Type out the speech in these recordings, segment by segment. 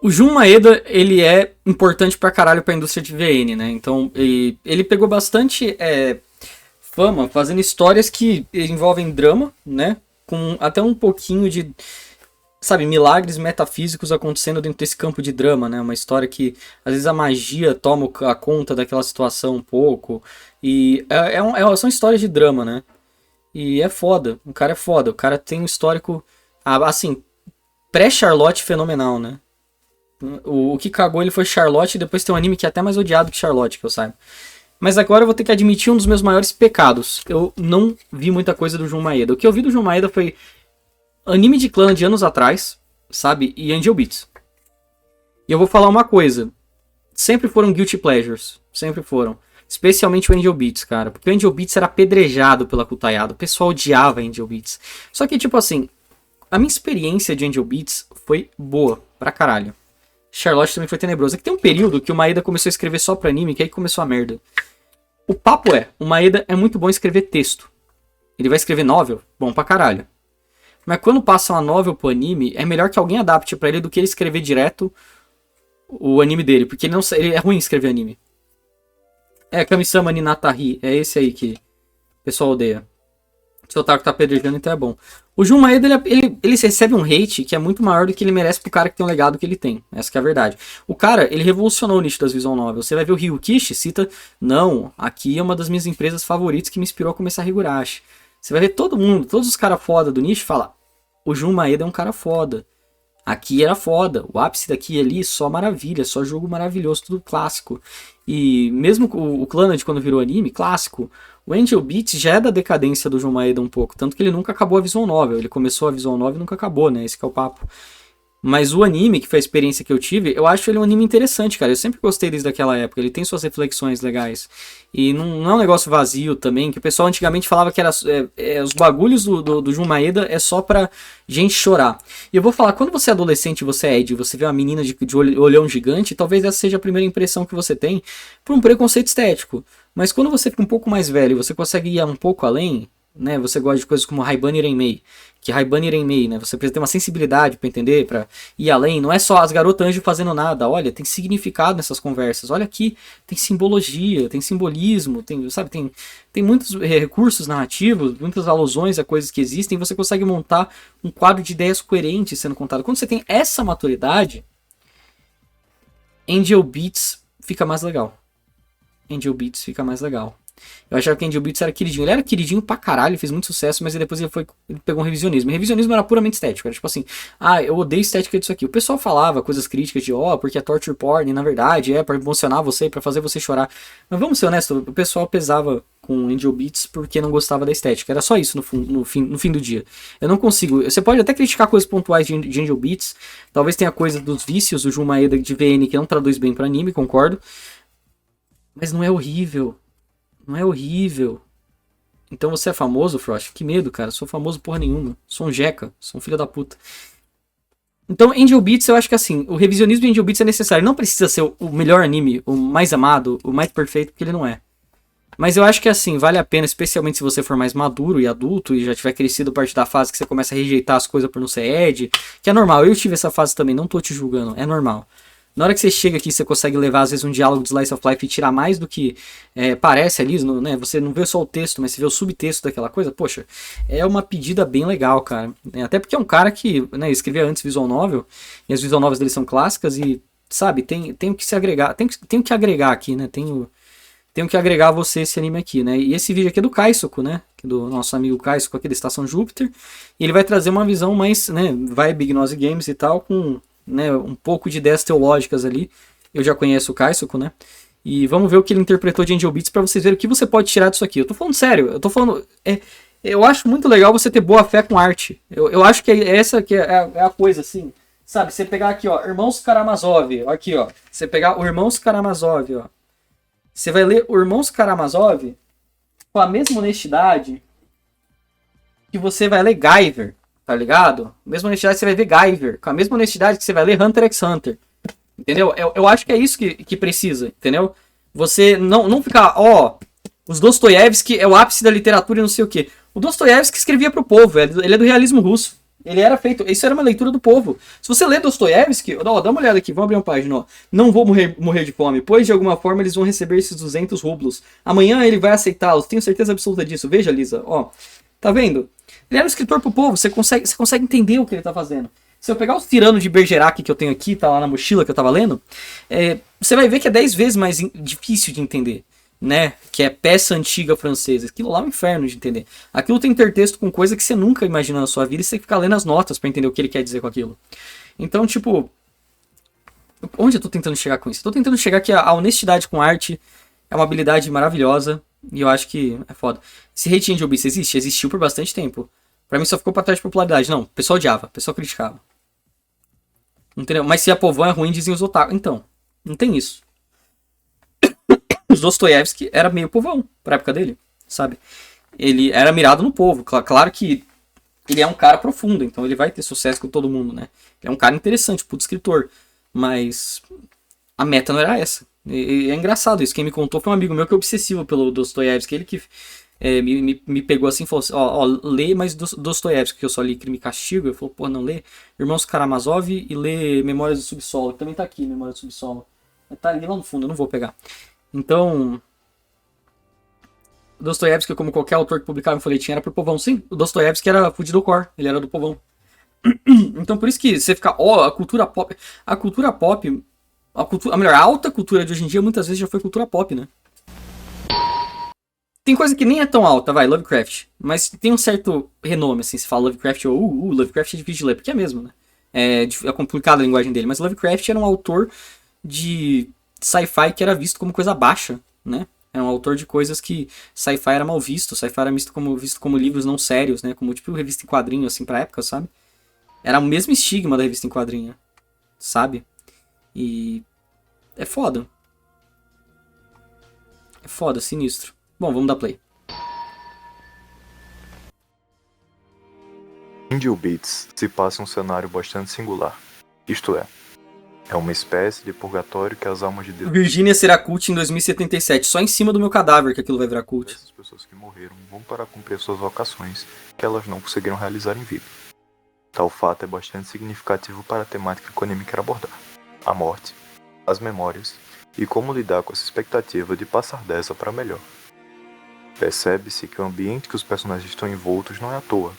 O Jun Maeda, ele é importante pra caralho pra indústria de VN, né? Então, ele pegou bastante fama fazendo histórias que envolvem drama, né? Com até um pouquinho de, sabe, milagres metafísicos acontecendo dentro desse campo de drama, né? Uma história que, às vezes, a magia toma a conta daquela situação um pouco. E são histórias de drama, né? E é foda. O cara é foda. O cara tem um histórico, assim, pré-Charlotte fenomenal, né? O que cagou ele foi Charlotte, e depois tem um anime que é até mais odiado que Charlotte, que eu saiba. Mas agora eu vou ter que admitir um dos meus maiores pecados. Eu não vi muita coisa do Jun Maeda. O que eu vi do Jun Maeda foi anime de clã de anos atrás, sabe? E Angel Beats. E eu vou falar uma coisa. Sempre foram guilty pleasures. Sempre foram. Especialmente o Angel Beats, cara. Porque o Angel Beats era apedrejado pela Kutayado. O pessoal odiava Angel Beats. Só que, tipo assim, a minha experiência de Angel Beats foi boa pra caralho. Charlotte também foi tenebroso. É que tem um período que o Maeda começou a escrever só pra anime, que aí começou a merda. O papo o Maeda é muito bom em escrever texto. Ele vai escrever novel? Bom pra caralho. Mas quando passa uma novel pro anime, é melhor que alguém adapte pra ele do que ele escrever direto o anime dele, porque ele é ruim em escrever anime. Kami-sama Ninatari, é esse aí que o pessoal odeia. Se o Otaku tá pedregando, então é bom. O Jun Maeda, ele recebe um hate que é muito maior do que ele merece pro cara que tem o legado que ele tem. Essa que é a verdade. O cara, ele revolucionou o nicho das visual novels. Você vai ver o Ryukishi, cita, não, aqui é uma das minhas empresas favoritas que me inspirou a começar a Higurashi. Você vai ver todo mundo, todos os caras foda do nicho, fala, o Jun Maeda é um cara foda. Aqui era foda, o ápice daqui e ali, só maravilha, só jogo maravilhoso, tudo clássico. E mesmo o Clannad, quando virou anime, clássico, o Angel Beats já é da decadência do Jun Maeda um pouco, tanto que ele nunca acabou a visual novel, ele começou a visual novel e nunca acabou, né, esse que é o papo. Mas o anime, que foi a experiência que eu tive, eu acho ele um anime interessante, cara. Eu sempre gostei desde aquela época. Ele tem suas reflexões legais. E não é um negócio vazio também, que o pessoal antigamente falava que era os bagulhos do Jun Maeda é só pra gente chorar. E eu vou falar, quando você é adolescente e você é Ed, você vê uma menina de olhão gigante, talvez essa seja a primeira impressão que você tem por um preconceito estético. Mas quando você fica um pouco mais velho e você consegue ir um pouco além, né? Você gosta de coisas como Haibane Renmei, que Haibane Renmei, né? Você precisa ter uma sensibilidade para entender, para ir além. Não é só as garotas anjo fazendo nada. Olha, tem significado nessas conversas. Olha aqui, tem simbologia, tem simbolismo, tem muitos recursos narrativos, muitas alusões a coisas que existem. Você consegue montar um quadro de ideias coerentes sendo contado. Quando você tem essa maturidade, Angel Beats fica mais legal. Angel Beats fica mais legal. Eu achava que Angel Beats era queridinho. Ele era queridinho pra caralho, fez muito sucesso, mas depois ele pegou um revisionismo. O revisionismo era puramente estético. Era tipo assim, eu odeio estética disso aqui. O pessoal falava coisas críticas de, porque é torture porn, e na verdade é pra emocionar você, pra fazer você chorar. Mas vamos ser honestos, o pessoal pesava com Angel Beats porque não gostava da estética. Era só isso no fim do dia. Eu não consigo. Você pode até criticar coisas pontuais de Angel Beats. Talvez tenha coisa dos vícios do Jun Maeda de VN que não traduz bem pra anime, concordo. Mas não é horrível. Não é horrível. Então você é famoso, Frost? Que medo, cara. Sou famoso porra nenhuma. Sou um jeca. Sou um filho da puta. Então, Angel Beats, eu acho que assim, o revisionismo de Angel Beats é necessário. Não precisa ser o melhor anime, o mais amado, o mais perfeito, porque ele não é. Mas eu acho que assim, vale a pena, especialmente se você for mais maduro e adulto e já tiver crescido a partir da fase que você começa a rejeitar as coisas por não ser Ed, que é normal. Eu tive essa fase também, não tô te julgando, é normal. Na hora que você chega aqui, você consegue levar, às vezes, um diálogo de Slice of Life e tirar mais do que parece ali, né? Você não vê só o texto, mas você vê o subtexto daquela coisa. Poxa, é uma pedida bem legal, cara. Até porque é um cara que, né, escrevia antes visual novel, e as visual novels dele são clássicas e, sabe, tem o que se agregar, tem o que agregar aqui, né? Tenho que agregar a você esse anime aqui, né? E esse vídeo aqui é do Kaisuko, né? Do nosso amigo Kaisuko aqui da Estação Júpiter. E ele vai trazer uma visão mais, né, Big Gnose Games e tal, com... né, um pouco de ideias teológicas ali. Eu já conheço o Kaisuko, né? E vamos ver o que ele interpretou de Angel Beats pra vocês verem o que você pode tirar disso aqui. Eu tô falando sério, eu tô falando... eu acho muito legal você ter boa fé com arte. Eu acho que essa que é a coisa, assim. Sabe, você pegar aqui, ó, Irmãos Karamazov, aqui, ó. Você pegar o Irmãos Karamazov, ó. Você vai ler o Irmãos Karamazov com a mesma honestidade que você vai ler Guyver. Tá ligado? Mesma honestidade que você vai ver Guyver. Com a mesma honestidade que você vai ler Hunter x Hunter. Entendeu? Eu acho que é isso que precisa, entendeu? Você não ficar, os Dostoiévski é o ápice da literatura e não sei o quê. O Dostoiévski escrevia pro povo, ele é do realismo russo. Ele era feito. Isso era uma leitura do povo. Se você lê Dostoiévski, ó, dá uma olhada aqui, vamos abrir uma página, ó. Não vou morrer de fome, pois de alguma forma eles vão receber esses 200 rublos. Amanhã ele vai aceitá-los, tenho certeza absoluta disso. Veja, Lisa, ó. Tá vendo? Ele era um escritor pro povo, você consegue entender o que ele tá fazendo. Se eu pegar o Tirano de Bergerac que eu tenho aqui, tá lá na mochila que eu tava lendo, você vai ver que é 10 vezes mais difícil de entender, né? Que é peça antiga francesa. Aquilo lá é um inferno de entender. Aquilo tem intertexto com coisa que você nunca imaginou na sua vida e você tem que ficar lendo as notas pra entender o que ele quer dizer com aquilo. Então, tipo... Onde eu tô tentando chegar com isso? Eu tô tentando chegar que a honestidade com arte é uma habilidade maravilhosa e eu acho que é foda. Esse hate Angel Beats existe? Existiu por bastante tempo. Pra mim só ficou pra trás de popularidade. Não, o pessoal odiava, o pessoal criticava. Entendeu? Mas se a povão é ruim, dizem os otaku. Então, não tem isso. Os Dostoiévski era meio povão pra época dele, sabe? Ele era mirado no povo. Claro que ele é um cara profundo, então ele vai ter sucesso com todo mundo, né? Ele é um cara interessante, puto escritor. Mas a meta não era essa. E é engraçado isso. Quem me contou foi um amigo meu que é obsessivo pelo Dostoiévski. Ele que me pegou assim e falou assim, ó, lê mais Dostoiévski, que eu só li Crime e Castigo. Eu falei, pô, não, lê Irmãos Karamazov e lê Memórias do Subsolo, que também tá aqui, Memórias do Subsolo. Tá ali lá no fundo, eu não vou pegar. Então, Dostoiévski, como qualquer autor que publicava em folhetim, era pro povão. Sim, o Dostoiévski era fudido do core, ele era do povão. Então por isso que você fica, a cultura pop, a alta cultura de hoje em dia muitas vezes já foi cultura pop, né? Tem coisa que nem é tão alta, vai, Lovecraft, mas tem um certo renome, assim, se fala Lovecraft ou Lovecraft é difícil de ler, porque é mesmo, né? É complicada a linguagem dele, mas Lovecraft era um autor de sci-fi que era visto como coisa baixa, né? Era um autor de coisas que sci-fi era mal visto, sci-fi era visto como livros não sérios, né? Como tipo revista em quadrinho, assim, pra época, sabe? Era o mesmo estigma da revista em quadrinho, sabe? E é foda. É foda, sinistro. Bom, vamos dar play. Angel Beats se passa em um cenário bastante singular. Isto é uma espécie de purgatório que as almas de Deus... Virginia será cult em 2077. Só em cima do meu cadáver que aquilo vai virar cult. Essas pessoas que morreram vão para cumprir suas vocações que elas não conseguiram realizar em vida. Tal fato é bastante significativo para a temática que o anime quer abordar: a morte, as memórias e como lidar com essa expectativa de passar dessa para melhor. Percebe-se que o ambiente que os personagens estão envoltos não é à toa,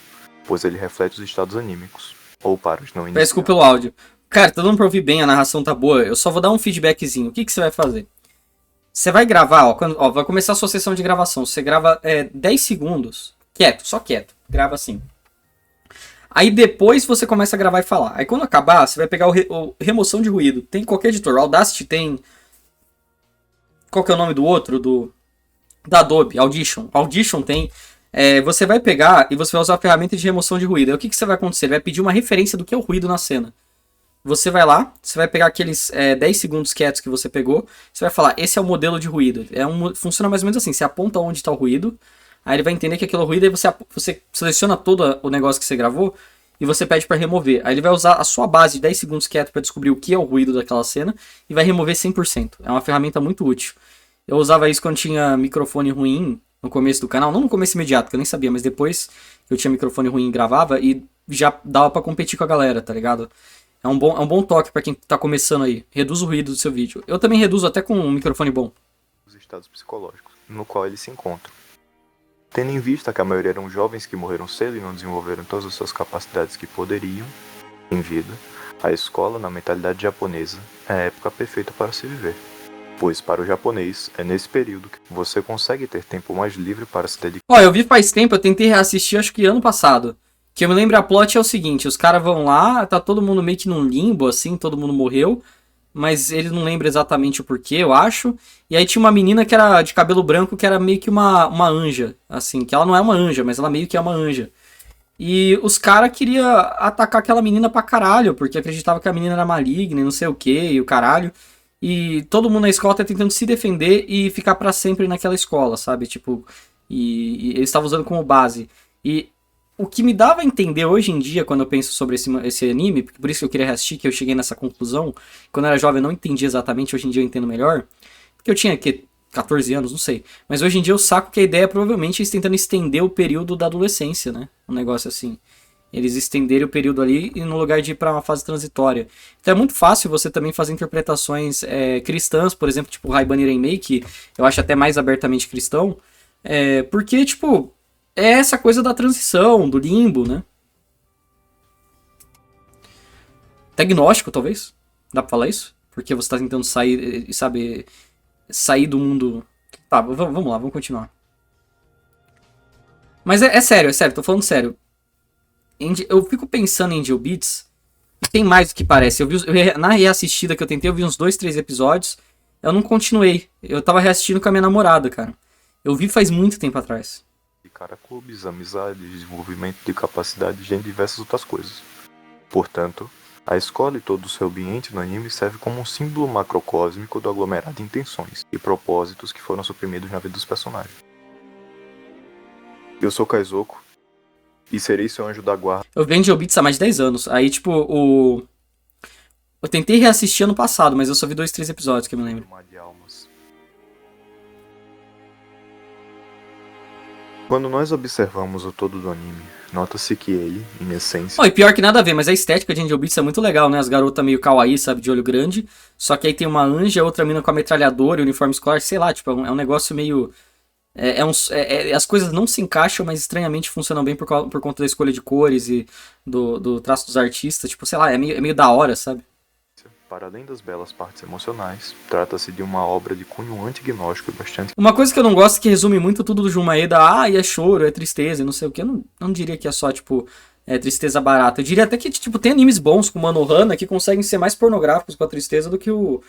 pois ele reflete os estados anímicos, ou para os não iniciados. Peço desculpa pelo áudio. Cara, tá dando pra ouvir bem, a narração tá boa. Eu só vou dar um feedbackzinho. O que você vai fazer? Você vai gravar, ó, vai começar a sua sessão de gravação. Você grava 10 segundos, quieto, só quieto. Grava assim. Aí depois você começa a gravar e falar. Aí quando acabar, você vai pegar o remoção de ruído. Tem qualquer editor. O Audacity tem... Qual que é o nome do outro? Da Adobe, Audition. Audition tem... você vai pegar e você vai usar a ferramenta de remoção de ruído. Aí o que você vai acontecer? Ele vai pedir uma referência do que é o ruído na cena. Você vai lá, você vai pegar aqueles 10 segundos quietos que você pegou. Você vai falar, esse é o modelo de ruído. Funciona mais ou menos assim. Você aponta onde está o ruído. Aí ele vai entender que aquilo é ruído, aí você seleciona todo o negócio que você gravou e você pede para remover. Aí ele vai usar a sua base de 10 segundos quieto para descobrir o que é o ruído daquela cena e vai remover 100%. É uma ferramenta muito útil. Eu usava isso quando tinha microfone ruim no começo do canal. Não no começo imediato, porque eu nem sabia, mas depois eu tinha microfone ruim e gravava e já dava para competir com a galera, tá ligado? É um bom toque para quem tá começando aí. Reduz o ruído do seu vídeo. Eu também reduzo até com um microfone bom. Os estados psicológicos no qual eles se encontram. Tendo em vista que a maioria eram jovens que morreram cedo e não desenvolveram todas as suas capacidades que poderiam, em vida, a escola, na mentalidade japonesa, é a época perfeita para se viver. Pois para o japonês, é nesse período que você consegue ter tempo mais livre para se dedicar. Ó, eu vi faz tempo, eu tentei reassistir, acho que ano passado. Que eu me lembro, a plot é o seguinte, os caras vão lá, tá todo mundo meio que num limbo, assim, todo mundo morreu. Mas ele não lembra exatamente o porquê, eu acho. E aí tinha uma menina que era de cabelo branco, que era meio que uma anja, assim. Que ela não é uma anja, mas ela meio que é uma anja. E os caras queriam atacar aquela menina pra caralho, porque acreditava que a menina era maligna e não sei o que, e o caralho. E todo mundo na escola tá tentando se defender e ficar pra sempre naquela escola, sabe? Tipo, e eles estavam usando como base. E o que me dava a entender hoje em dia, quando eu penso sobre esse anime, por isso que eu queria reassistir, que eu cheguei nessa conclusão, quando eu era jovem eu não entendia exatamente, hoje em dia eu entendo melhor, porque eu tinha, 14 anos, não sei, mas hoje em dia eu saco que a ideia é provavelmente eles tentando estender o período da adolescência, né, um negócio assim, Eles estenderem o período ali e no lugar de ir para uma fase transitória. Então é muito fácil você também fazer interpretações cristãs, por exemplo, tipo Ray-Ban Iremei, que eu acho até mais abertamente cristão, porque, tipo, é essa coisa da transição, do limbo, né? Até gnóstico, talvez. Dá pra falar isso? Porque você tá tentando sair, sabe, sair do mundo... Tá, vamos lá, vamos continuar. Mas é sério, tô falando sério. Eu fico pensando em Angel Beats, e tem mais do que parece. Na reassistida que eu tentei, eu vi uns 2, 3 episódios, eu não continuei. Eu tava reassistindo com a minha namorada, cara. Eu vi faz muito tempo atrás. E cara, clubes, amizades, desenvolvimento de capacidades e diversas outras coisas. Portanto, a escola e todo o seu ambiente no anime serve como um símbolo macrocósmico do aglomerado de intenções e propósitos que foram suprimidos na vida dos personagens. Eu sou Kaizoko e serei seu anjo da guarda. Eu vi Angel Beats há mais de 10 anos. Aí, tipo, eu tentei reassistir ano passado, mas eu só vi 2, 3 episódios que eu me lembro. Quando nós observamos o todo do anime, nota-se que ele, em essência... E pior que nada a ver, mas a estética de Angel Beats é muito legal, né? As garotas meio kawaii, sabe, de olho grande. Só que aí tem uma anja, outra mina com a metralhadora e uniforme escolar, sei lá, tipo, é um negócio meio... as coisas não se encaixam, mas estranhamente funcionam bem por conta da escolha de cores e do traço dos artistas. Tipo, sei lá, é meio da hora, sabe? Para além das belas partes emocionais, trata-se de uma obra de cunho antignóstico e bastante... Uma coisa que eu não gosto é que resume muito tudo do Jun Maeda, e é choro, é tristeza, e não sei o que. Eu não diria que é só, tipo, tristeza barata. Eu diria até que, tipo, tem animes bons como Anohana que conseguem ser mais pornográficos com a tristeza do que o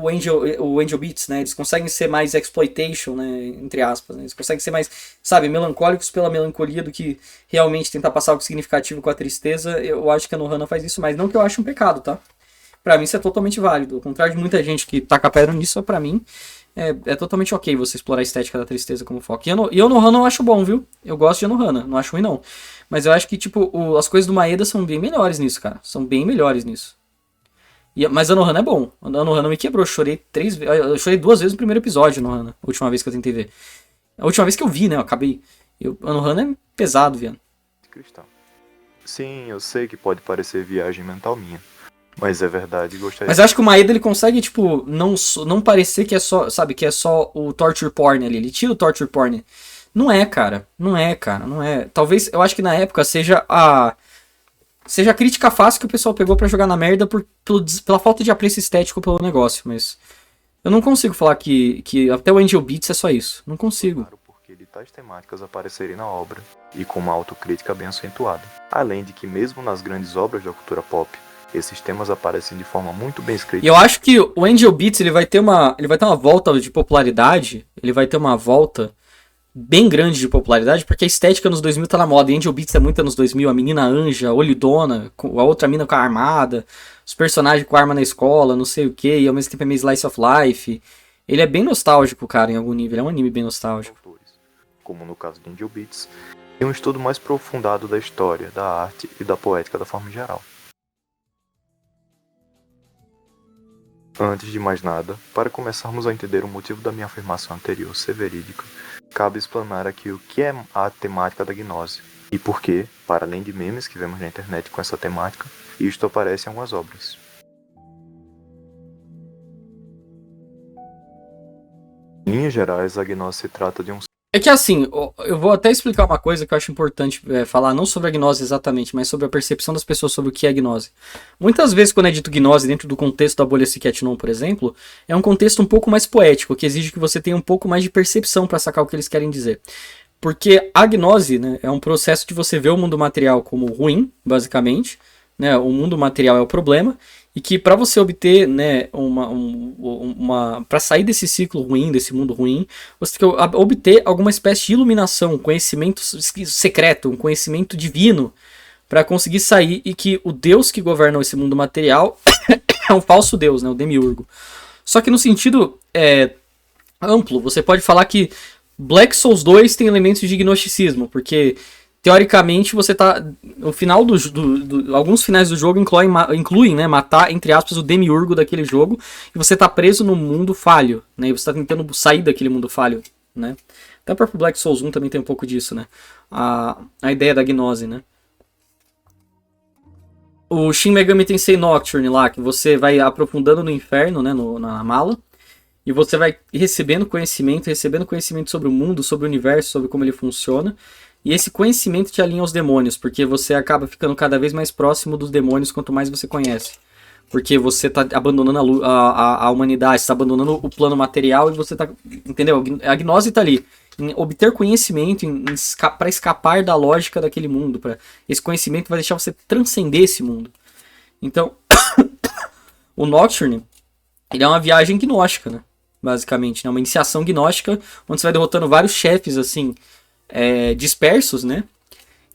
Angel Beats, né? Eles conseguem ser mais exploitation, né? Entre aspas, né? Eles conseguem ser mais, sabe, melancólicos pela melancolia do que realmente tentar passar algo significativo com a tristeza. Eu acho que a Anohana faz isso mais. Não que eu ache um pecado, tá? Pra mim isso é totalmente válido. Ao contrário de muita gente que taca pedra nisso, pra mim é totalmente ok você explorar a estética da tristeza como foco. E Anohana eu acho bom, viu? Eu gosto de Anohana, não acho ruim não. Mas eu acho que, tipo, as coisas do Maeda são bem melhores nisso, cara. São bem melhores nisso. Mas a Anohana é bom. A Anohana me quebrou. Eu chorei 3 vezes. Eu chorei 2 vezes no primeiro episódio, Anohana. A última vez que eu tentei ver. A última vez que eu vi, né? Eu acabei. Anohana é pesado, viado. Cristão. Sim, eu sei que pode parecer viagem mental minha. Mas é verdade, gostaria... Mas eu acho que o Maeda, ele consegue, tipo, não parecer que é só, sabe, que é só o torture porn ali. Ele tira o torture porn. Não é, cara. Não é. Talvez, eu acho que na época seja a crítica fácil que o pessoal pegou pra jogar na merda pela falta de apreço estético pelo negócio, mas eu não consigo falar que até o Angel Beats é só isso. Não consigo. Claro, porque de tais temáticas aparecerem na obra, e com uma autocrítica bem acentuada. Além de que mesmo nas grandes obras da cultura pop, esses temas aparecem de forma muito bem escrita. E eu acho que o Angel Beats ele vai ter uma volta de popularidade, ele vai ter uma volta bem grande de popularidade, porque a estética nos 2000 tá na moda. E Angel Beats é muito anos 2000, a menina anja, olhudona, a outra mina com a armada, os personagens com a arma na escola, não sei o que, e ao mesmo tempo é meio slice of life. Ele é bem nostálgico, cara, em algum nível. Ele é um anime bem nostálgico. Como no caso de Angel Beats, tem um estudo mais aprofundado da história, da arte e da poética da forma geral. Antes de mais nada, para começarmos a entender o motivo da minha afirmação anterior ser verídica, cabe explanar aqui o que é a temática da gnose e por que, para além de memes que vemos na internet com essa temática, isto aparece em algumas obras. Em linhas gerais, a gnose se trata de um... É que assim, eu vou até explicar uma coisa que eu acho importante falar, não sobre a gnose exatamente, mas sobre a percepção das pessoas sobre o que é gnose. Muitas vezes, quando é dito gnose dentro do contexto da bolha Psy-Cat-Non, por exemplo, é um contexto um pouco mais poético, que exige que você tenha um pouco mais de percepção para sacar o que eles querem dizer. Porque a gnose, né, é um processo de você ver o mundo material como ruim, basicamente, né, o mundo material é o problema, e que para você obter, né, para sair desse ciclo ruim, desse mundo ruim, você tem que obter alguma espécie de iluminação, um conhecimento secreto, um conhecimento divino, para conseguir sair, e que o Deus que governa esse mundo material é um falso Deus, né, o Demiurgo. Só que no sentido amplo, você pode falar que Black Souls 2 tem elementos de gnosticismo, porque teoricamente você tá. No final alguns finais do jogo incluem, né, matar, entre aspas, o demiurgo daquele jogo. E você tá preso no mundo falho, né? E você tá tentando sair daquele mundo falho, né? Até o próprio Black Souls 1 também tem um pouco disso, né? a ideia da gnose, né? O Shin Megami Tensei Nocturne lá, que você vai aprofundando no inferno, né, na mala, e você vai recebendo conhecimento sobre o mundo, sobre o universo, sobre como ele funciona, e esse conhecimento te alinha aos demônios, porque você acaba ficando cada vez mais próximo dos demônios quanto mais você conhece. Porque você tá abandonando a humanidade, você tá abandonando o plano material e você tá... Entendeu? A gnose tá ali. Em obter conhecimento, para escapar da lógica daquele mundo. Esse conhecimento vai deixar você transcender esse mundo. Então, o Nocturne, ele é uma viagem gnóstica, né? Basicamente, né? Uma iniciação gnóstica, onde você vai derrotando vários chefes, assim, dispersos, né?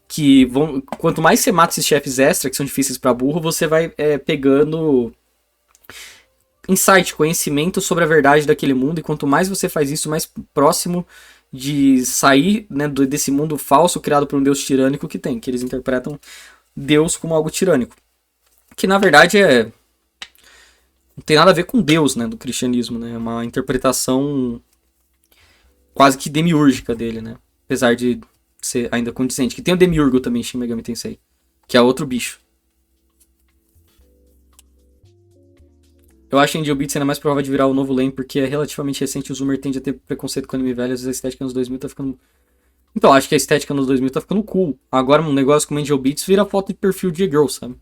Que vão, quanto mais você mata esses chefes extra, que são difíceis pra burro, você vai pegando insight, conhecimento sobre a verdade daquele mundo, e quanto mais você faz isso, mais próximo de sair, né, desse mundo falso criado por um deus tirânico que tem, que eles interpretam Deus como algo tirânico. Que na verdade não tem nada a ver com Deus, né, do cristianismo, né? É uma interpretação quase que demiúrgica dele, né? Apesar de ser ainda condizente. Que tem o Demiurgo também, Shin Megami Tensei, que é outro bicho. Eu acho Angel Beats ainda mais provável de virar o novo Lane, porque é relativamente recente e o Zoomer tende a ter preconceito com anime velho, às vezes a estética nos 2000 tá ficando... Então, acho que a estética nos 2000 tá ficando cool. Agora um negócio como Angel Beats vira foto de perfil de girl, sabe?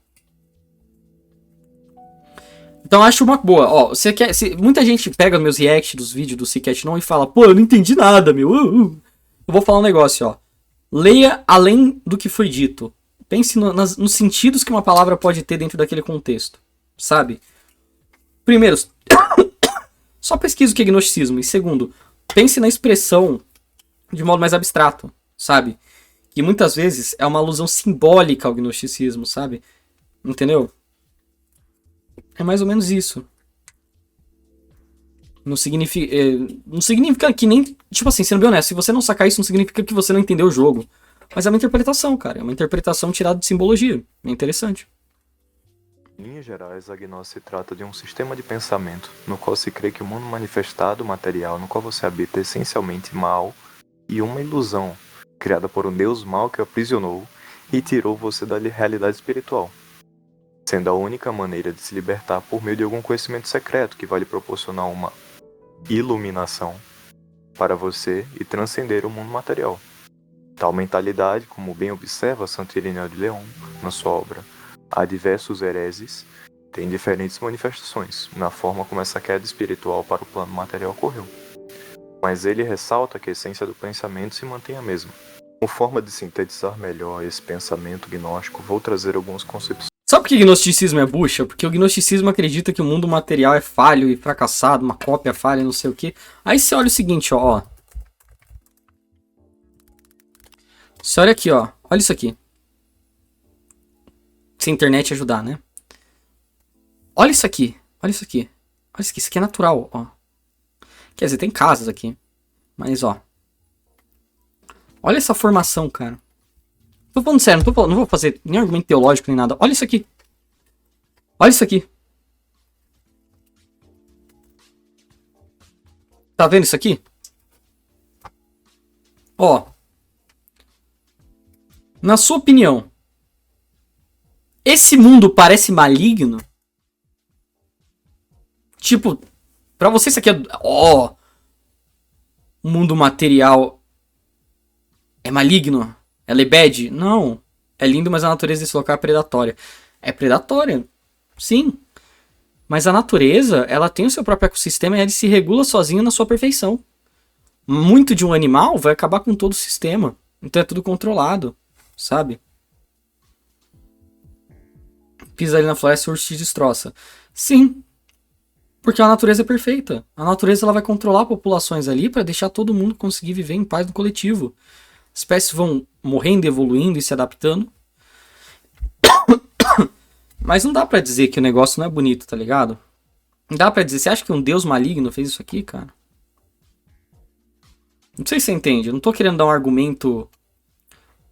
Então acho uma boa. Ó, muita gente pega meus reacts dos vídeos do Seacat não e fala, pô, eu não entendi nada, meu. Eu vou falar um negócio, ó. Leia além do que foi dito. Pense nos sentidos que uma palavra pode ter dentro daquele contexto, sabe? Primeiro, só pesquisa o que é gnosticismo. E segundo, pense na expressão de modo mais abstrato, sabe? Que muitas vezes é uma alusão simbólica ao gnosticismo, sabe? Entendeu? É mais ou menos isso. Não significa que nem... Tipo assim, sendo bem honesto, se você não sacar isso, não significa que você não entendeu o jogo. Mas é uma interpretação, cara. É uma interpretação tirada de simbologia. É interessante. Em linhas gerais, a gnose se trata de um sistema de pensamento no qual se crê que o mundo manifestado, material, no qual você habita, é essencialmente mal e uma ilusão criada por um deus mau que o aprisionou e tirou você da realidade espiritual, sendo a única maneira de se libertar por meio de algum conhecimento secreto que vai lhe proporcionar uma iluminação para você e transcender o mundo material. Tal mentalidade, como bem observa Santo Irineu de León na sua obra Há Diversos Hereses, tem diferentes manifestações na forma como essa queda espiritual para o plano material ocorreu. Mas ele ressalta que a essência do pensamento se mantém a mesma. Como forma de sintetizar melhor esse pensamento gnóstico, vou trazer algumas concepções. Sabe por que gnosticismo é bucha? Porque o gnosticismo acredita que o mundo material é falho e fracassado, uma cópia falha, não sei o que. Aí você olha o seguinte, ó. Você olha aqui, ó. Olha isso aqui. Se a internet ajudar, né? Olha isso aqui. Olha isso aqui. Olha isso aqui. Isso aqui é natural, ó. Quer dizer, tem casas aqui. Mas, ó. Olha essa formação, cara. Tô falando sério, não vou fazer nem argumento teológico nem nada. Olha isso aqui. Olha isso aqui. Tá vendo isso aqui? Ó. Na sua opinião, esse mundo parece maligno? Tipo, pra você isso aqui é... Ó. O mundo material é maligno? Ela é bad? Não. É lindo, mas a natureza desse local é predatória. É predatória. Sim. Mas a natureza, ela tem o seu próprio ecossistema e ele se regula sozinho na sua perfeição. Muito de um animal vai acabar com todo o sistema. Então é tudo controlado. Sabe? Pisa ali na floresta e o urso te destroça. Sim. Porque a natureza é perfeita. A natureza ela vai controlar populações ali para deixar todo mundo conseguir viver em paz no coletivo. As espécies vão morrendo, evoluindo e se adaptando. Mas não dá pra dizer que o negócio não é bonito, tá ligado? Não dá pra dizer. Você acha que um deus maligno fez isso aqui, cara? Não sei se você entende. Eu não tô querendo dar um argumento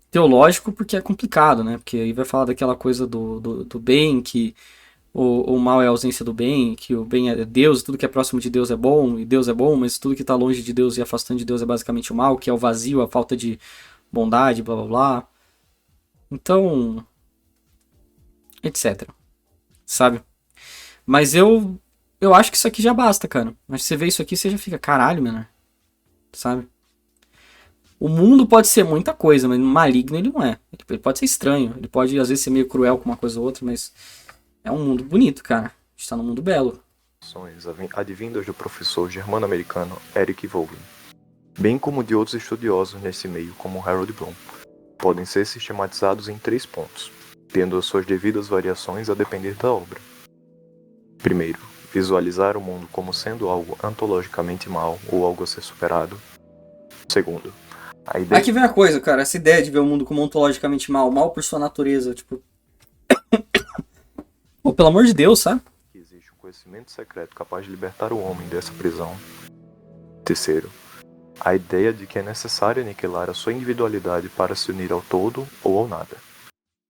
teológico porque é complicado, né? Porque aí vai falar daquela coisa do bem, que o mal é a ausência do bem, que o bem é Deus, tudo que é próximo de Deus é bom, e Deus é bom, mas tudo que tá longe de Deus e afastando de Deus é basicamente o mal, que é o vazio, a falta de bondade, blá blá blá. Então, etc. Sabe? Mas eu acho que isso aqui já basta, cara. Mas você vê isso aqui, você já fica, caralho, menor. Sabe? O mundo pode ser muita coisa, mas maligno ele não é. Ele pode ser estranho, ele pode às vezes ser meio cruel com uma coisa ou outra, mas é um mundo bonito, cara. A gente tá num mundo belo. Advindas do professor germano-americano Eric Voegelin, bem como de outros estudiosos nesse meio, como Harold Bloom, podem ser sistematizados em 3 pontos, tendo as suas devidas variações a depender da obra. Primeiro, visualizar o mundo como sendo algo antologicamente mal ou algo a ser superado. Segundo, a ideia... Aqui vem a coisa, cara, essa ideia de ver o mundo como ontologicamente mal, mal por sua natureza, tipo... Pô, pelo amor de Deus, sabe? Que existe um conhecimento secreto capaz de libertar o homem dessa prisão. Terceiro, a ideia de que é necessário aniquilar a sua individualidade para se unir ao todo ou ao nada.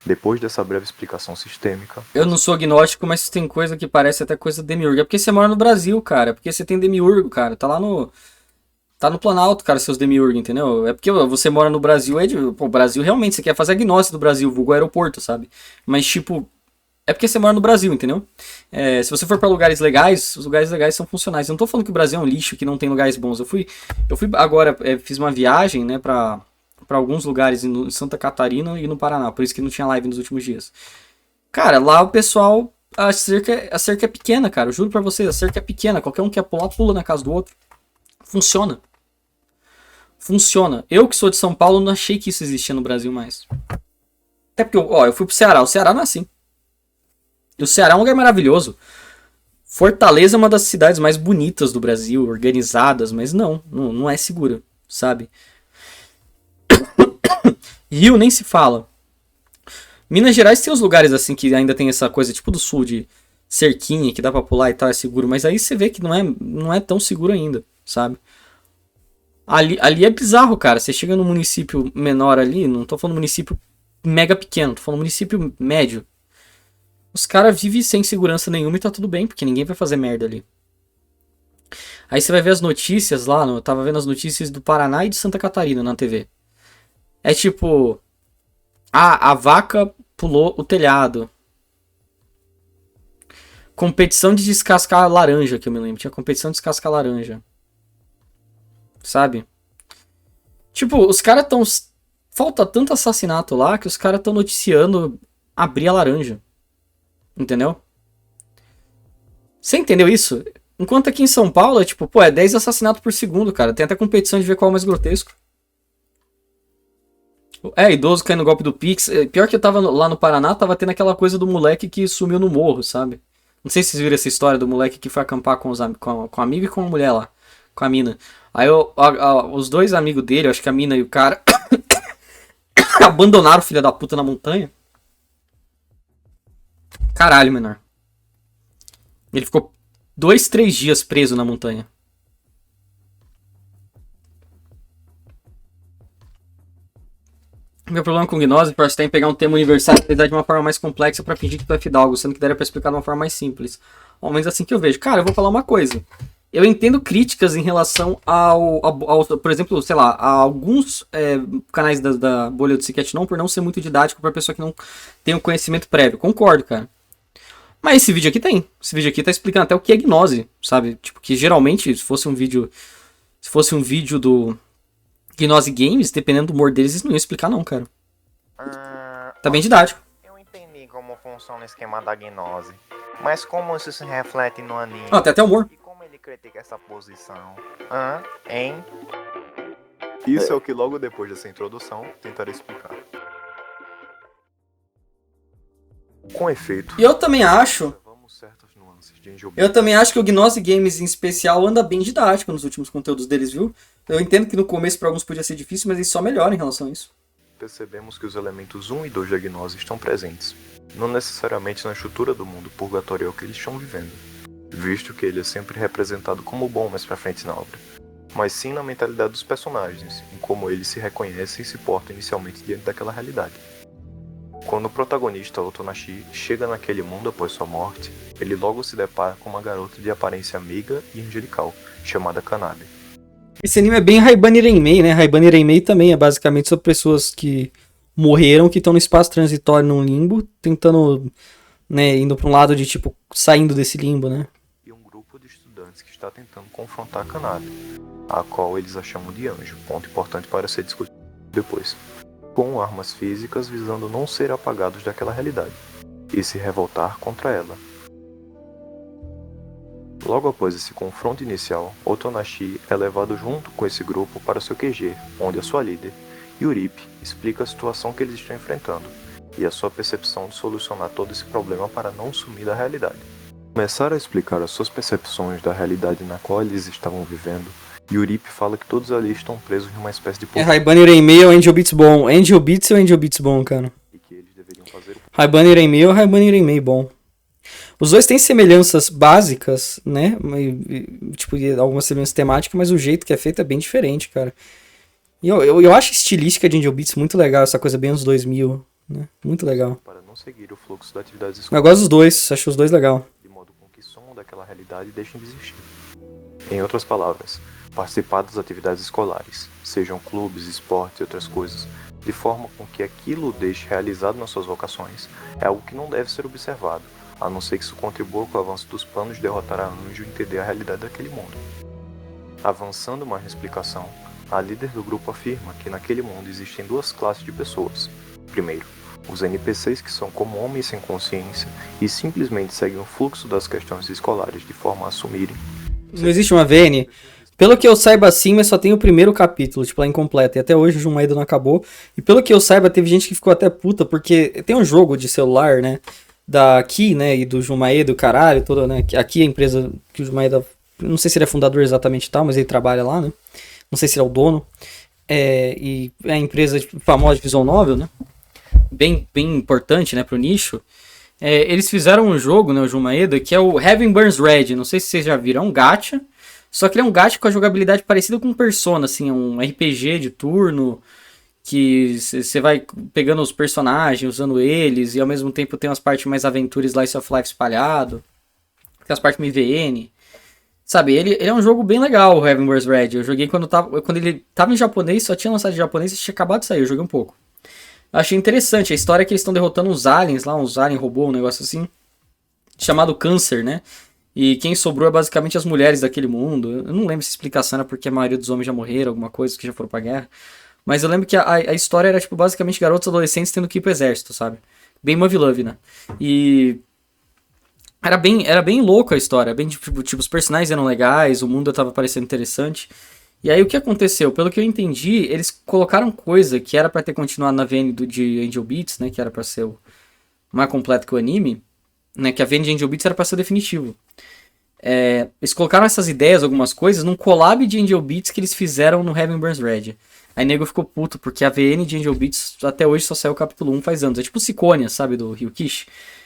Depois dessa breve explicação sistêmica... Eu não sou agnóstico, mas tem coisa que parece até coisa de demiurgo. É porque você mora no Brasil, cara. Porque você tem demiurgo, cara. Tá lá no... Tá no Planalto, cara, seus demiurgos, entendeu? É porque você mora no Brasil, pô, o Brasil realmente, você quer fazer a gnose do Brasil, vulgo aeroporto, sabe? Mas, tipo, é porque você mora no Brasil, entendeu? Se você for pra lugares legais, os lugares legais são funcionais. Eu não tô falando que o Brasil é um lixo, que não tem lugares bons. Eu fui agora, fiz uma viagem, né, pra alguns lugares em Santa Catarina e no Paraná, por isso que não tinha live nos últimos dias. Cara, lá o pessoal, a cerca é pequena, cara, eu juro pra vocês, a cerca é pequena, qualquer um que quer pular, pula na casa do outro. Funciona. Eu que sou de São Paulo não achei que isso existia no Brasil mais. Até porque, eu fui pro Ceará. O Ceará não é assim. E o Ceará é um lugar maravilhoso. Fortaleza é uma das cidades mais bonitas do Brasil, organizadas, mas não é segura, sabe? Rio nem se fala. Minas Gerais tem uns lugares assim que ainda tem essa coisa tipo do sul de cerquinha, que dá pra pular e tal, é seguro, mas aí você vê que não é tão seguro ainda, sabe? Ali é bizarro, cara. Você chega num município menor ali, não tô falando município mega pequeno, tô falando município médio. Os caras vivem sem segurança nenhuma e tá tudo bem, porque ninguém vai fazer merda ali. Aí você vai ver as notícias lá, eu tava vendo as notícias do Paraná e de Santa Catarina na TV. É tipo... a vaca pulou o telhado. Competição de descascar laranja, que eu me lembro. Tinha competição de descascar laranja. Sabe? Tipo, os caras tão... Falta tanto assassinato lá que os caras tão noticiando abrir a laranja. Entendeu? Você entendeu isso? Enquanto aqui em São Paulo é tipo, é 10 assassinatos por segundo, cara. Tem até competição de ver qual é o mais grotesco. Idoso caindo no golpe do Pix. Pior que eu tava lá no Paraná, tava tendo aquela coisa do moleque que sumiu no morro, sabe? Não sei se vocês viram essa história do moleque que foi acampar com o amigo e com a mulher lá. Com a mina. Aí os dois amigos dele, acho que a mina e o cara, abandonaram o filho da puta na montanha. Caralho, menor. Ele ficou 2, 3 dias preso na montanha. Meu problema com gnose, parece tem pegar um tema universal e dar de uma forma mais complexa pra fingir que tu é fidalgo, sendo que daria pra explicar de uma forma mais simples. Ao menos assim que eu vejo. Cara, eu vou falar uma coisa. Eu entendo críticas em relação por exemplo, sei lá, a alguns canais da bolha do Cicat não, por não ser muito didático pra pessoa que não tem um conhecimento prévio. Concordo, cara. Mas esse vídeo aqui tem. Esse vídeo aqui tá explicando até o que é gnose, sabe? Tipo, que geralmente, se fosse um vídeo do Gnose Games, dependendo do humor deles, eles não iam explicar não, cara. Tá bem didático. Eu entendi como funciona o esquema da gnose. Mas como isso se reflete no anime? Tem até humor. E como ele critica essa posição? Hein? Isso é o que logo depois dessa introdução tentarei explicar. Com efeito, E eu também acho observamos certas nuances de que o Gnose Games em especial anda bem didático nos últimos conteúdos deles, viu? Eu entendo que no começo para alguns podia ser difícil, mas eles só melhoram em relação a isso. Percebemos que os elementos 1 e 2 da gnose estão presentes, não necessariamente na estrutura do mundo purgatorial que eles estão vivendo, visto que ele é sempre representado como bom mais pra frente na obra, mas sim na mentalidade dos personagens, em como eles se reconhecem e se portam inicialmente diante daquela realidade. Quando o protagonista, Otonashi, chega naquele mundo após sua morte, ele logo se depara com uma garota de aparência amiga e angelical, chamada Kanabe. Esse anime é bem Haibane Renmei, né? Haibane Renmei também é basicamente sobre pessoas que morreram, que estão no espaço transitório num limbo, tentando, né, indo pra um lado de, tipo, saindo desse limbo, né? E um grupo de estudantes que está tentando confrontar a Kanade, a qual eles a chamam de anjo, ponto importante para ser discutido depois, com armas físicas visando não ser apagados daquela realidade, e se revoltar contra ela. Logo após esse confronto inicial, Otonashi é levado junto com esse grupo para seu QG, onde a sua líder, Yuripe, explica a situação que eles estão enfrentando e a sua percepção de solucionar todo esse problema para não sumir da realidade. Começaram a explicar as suas percepções da realidade na qual eles estavam vivendo, Yuripe fala que todos ali estão presos numa espécie de Haibane Renmei ou Angel Beats bom? Angel Beats ou Angel Beats bom, cara? e que eles deveriam fazer Haibane Renmei ou Haibane Renmei bom? Os dois têm semelhanças básicas, né? Tipo, algumas semelhanças temáticas, mas o jeito que é feito é bem diferente, cara. E eu acho a estilística de Angel Beats muito legal, essa coisa bem anos 2000, né? Muito legal. para não seguir o fluxo das atividades Eu escolares, gosto dos dois, acho os dois legal. de modo com que som daquela realidade deixem de existir. Em outras palavras, participar das atividades escolares, sejam clubes, esportes e outras coisas, de forma com que aquilo o deixe realizado nas suas vocações, é algo que não deve ser observado, a não ser que isso contribua com o avanço dos planos de derrotar a Anjo e entender a realidade daquele mundo. Avançando mais na explicação, a líder do grupo afirma que naquele mundo existem duas classes de pessoas. Primeiro, os NPCs que são como homens sem consciência e simplesmente seguem o fluxo das questões escolares de forma a assumirem. Não existe uma VN? Pelo que eu saiba assim, mas só tem o primeiro capítulo, tipo, lá incompleto. E até hoje o Jumaedo não acabou. E pelo que eu saiba, teve gente que ficou até puta, porque tem um jogo de celular, né? Da Ki, né? E do Jumaedo, caralho, toda, né? Aqui é a empresa que o Jumaedo. Não sei se ele é fundador exatamente e tal, mas ele trabalha lá, né? Não sei se ele é o dono. E é a empresa tipo, famosa de visual novel, né? Bem importante, né, pro nicho. Eles fizeram um jogo, né, o Jumaeda, que é o Heaven Burns Red. Não sei se vocês já viram. É um gacha. Só que ele é um gacha com a jogabilidade parecida com Persona, assim. É um RPG de turno. Que você vai pegando os personagens, usando eles. E ao mesmo tempo tem umas partes mais aventura Slice of Life espalhado. Tem as partes meio VN. Sabe, ele é um jogo bem legal, o Heaven Burns Red. Eu joguei quando ele tava em japonês, só tinha lançado em japonês e tinha acabado de sair. Eu joguei um pouco. Achei interessante a história é que eles estão derrotando uns aliens lá, uns alien robô, um negócio assim, chamado Câncer, né? E quem sobrou é basicamente as mulheres daquele mundo. Eu não lembro se a explicação era porque a maioria dos homens já morreram, alguma coisa, que já foram pra guerra. Mas eu lembro que a história era, tipo, basicamente garotos adolescentes tendo que ir pro exército, sabe? Bem Movie Love, né? E era bem louco a história, bem tipo, os personagens eram legais, o mundo tava parecendo interessante. E aí o que aconteceu? Pelo que eu entendi, eles colocaram coisa que era pra ter continuado na VN de Angel Beats, né, que era pra ser o mais completo que o anime, né, que a VN de Angel Beats era pra ser o definitivo. Eles colocaram essas ideias, algumas coisas, num collab de Angel Beats que eles fizeram no Heaven Burns Red. Aí nego ficou puto, porque a VN de Angel Beats até hoje só saiu o capítulo 1 faz anos. É tipo o Ciconia, sabe, do Ryukishi,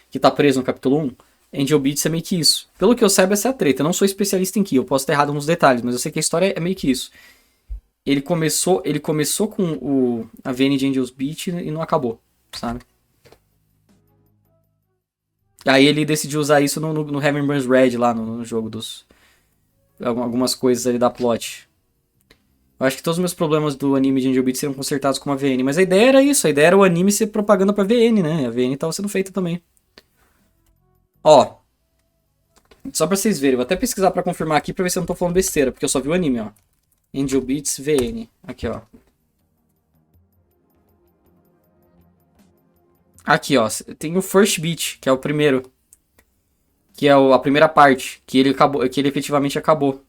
que tá preso no capítulo 1. Angel Beats é meio que isso. Pelo que eu saiba, essa é a treta. Eu não sou especialista em Ki, eu posso estar errado nos detalhes, mas eu sei que a história é meio que isso. Ele começou com a VN de Angel's Beat e não acabou, sabe? Aí ele decidiu usar isso no Heaven Burns Red lá no jogo dos... Algumas coisas ali da plot. Eu acho que todos os meus problemas do anime de Angel Beats seriam consertados com uma VN. Mas a ideia era isso, a ideia era o anime ser propaganda pra VN, né? A VN tava sendo feita também. Ó, só pra vocês verem, vou até pesquisar pra confirmar aqui pra ver se eu não tô falando besteira, porque eu só vi o anime, ó. Angel Beats VN, aqui, ó. Aqui, ó, tem o First Beat, que é o primeiro. Que é a primeira parte, que ele efetivamente acabou.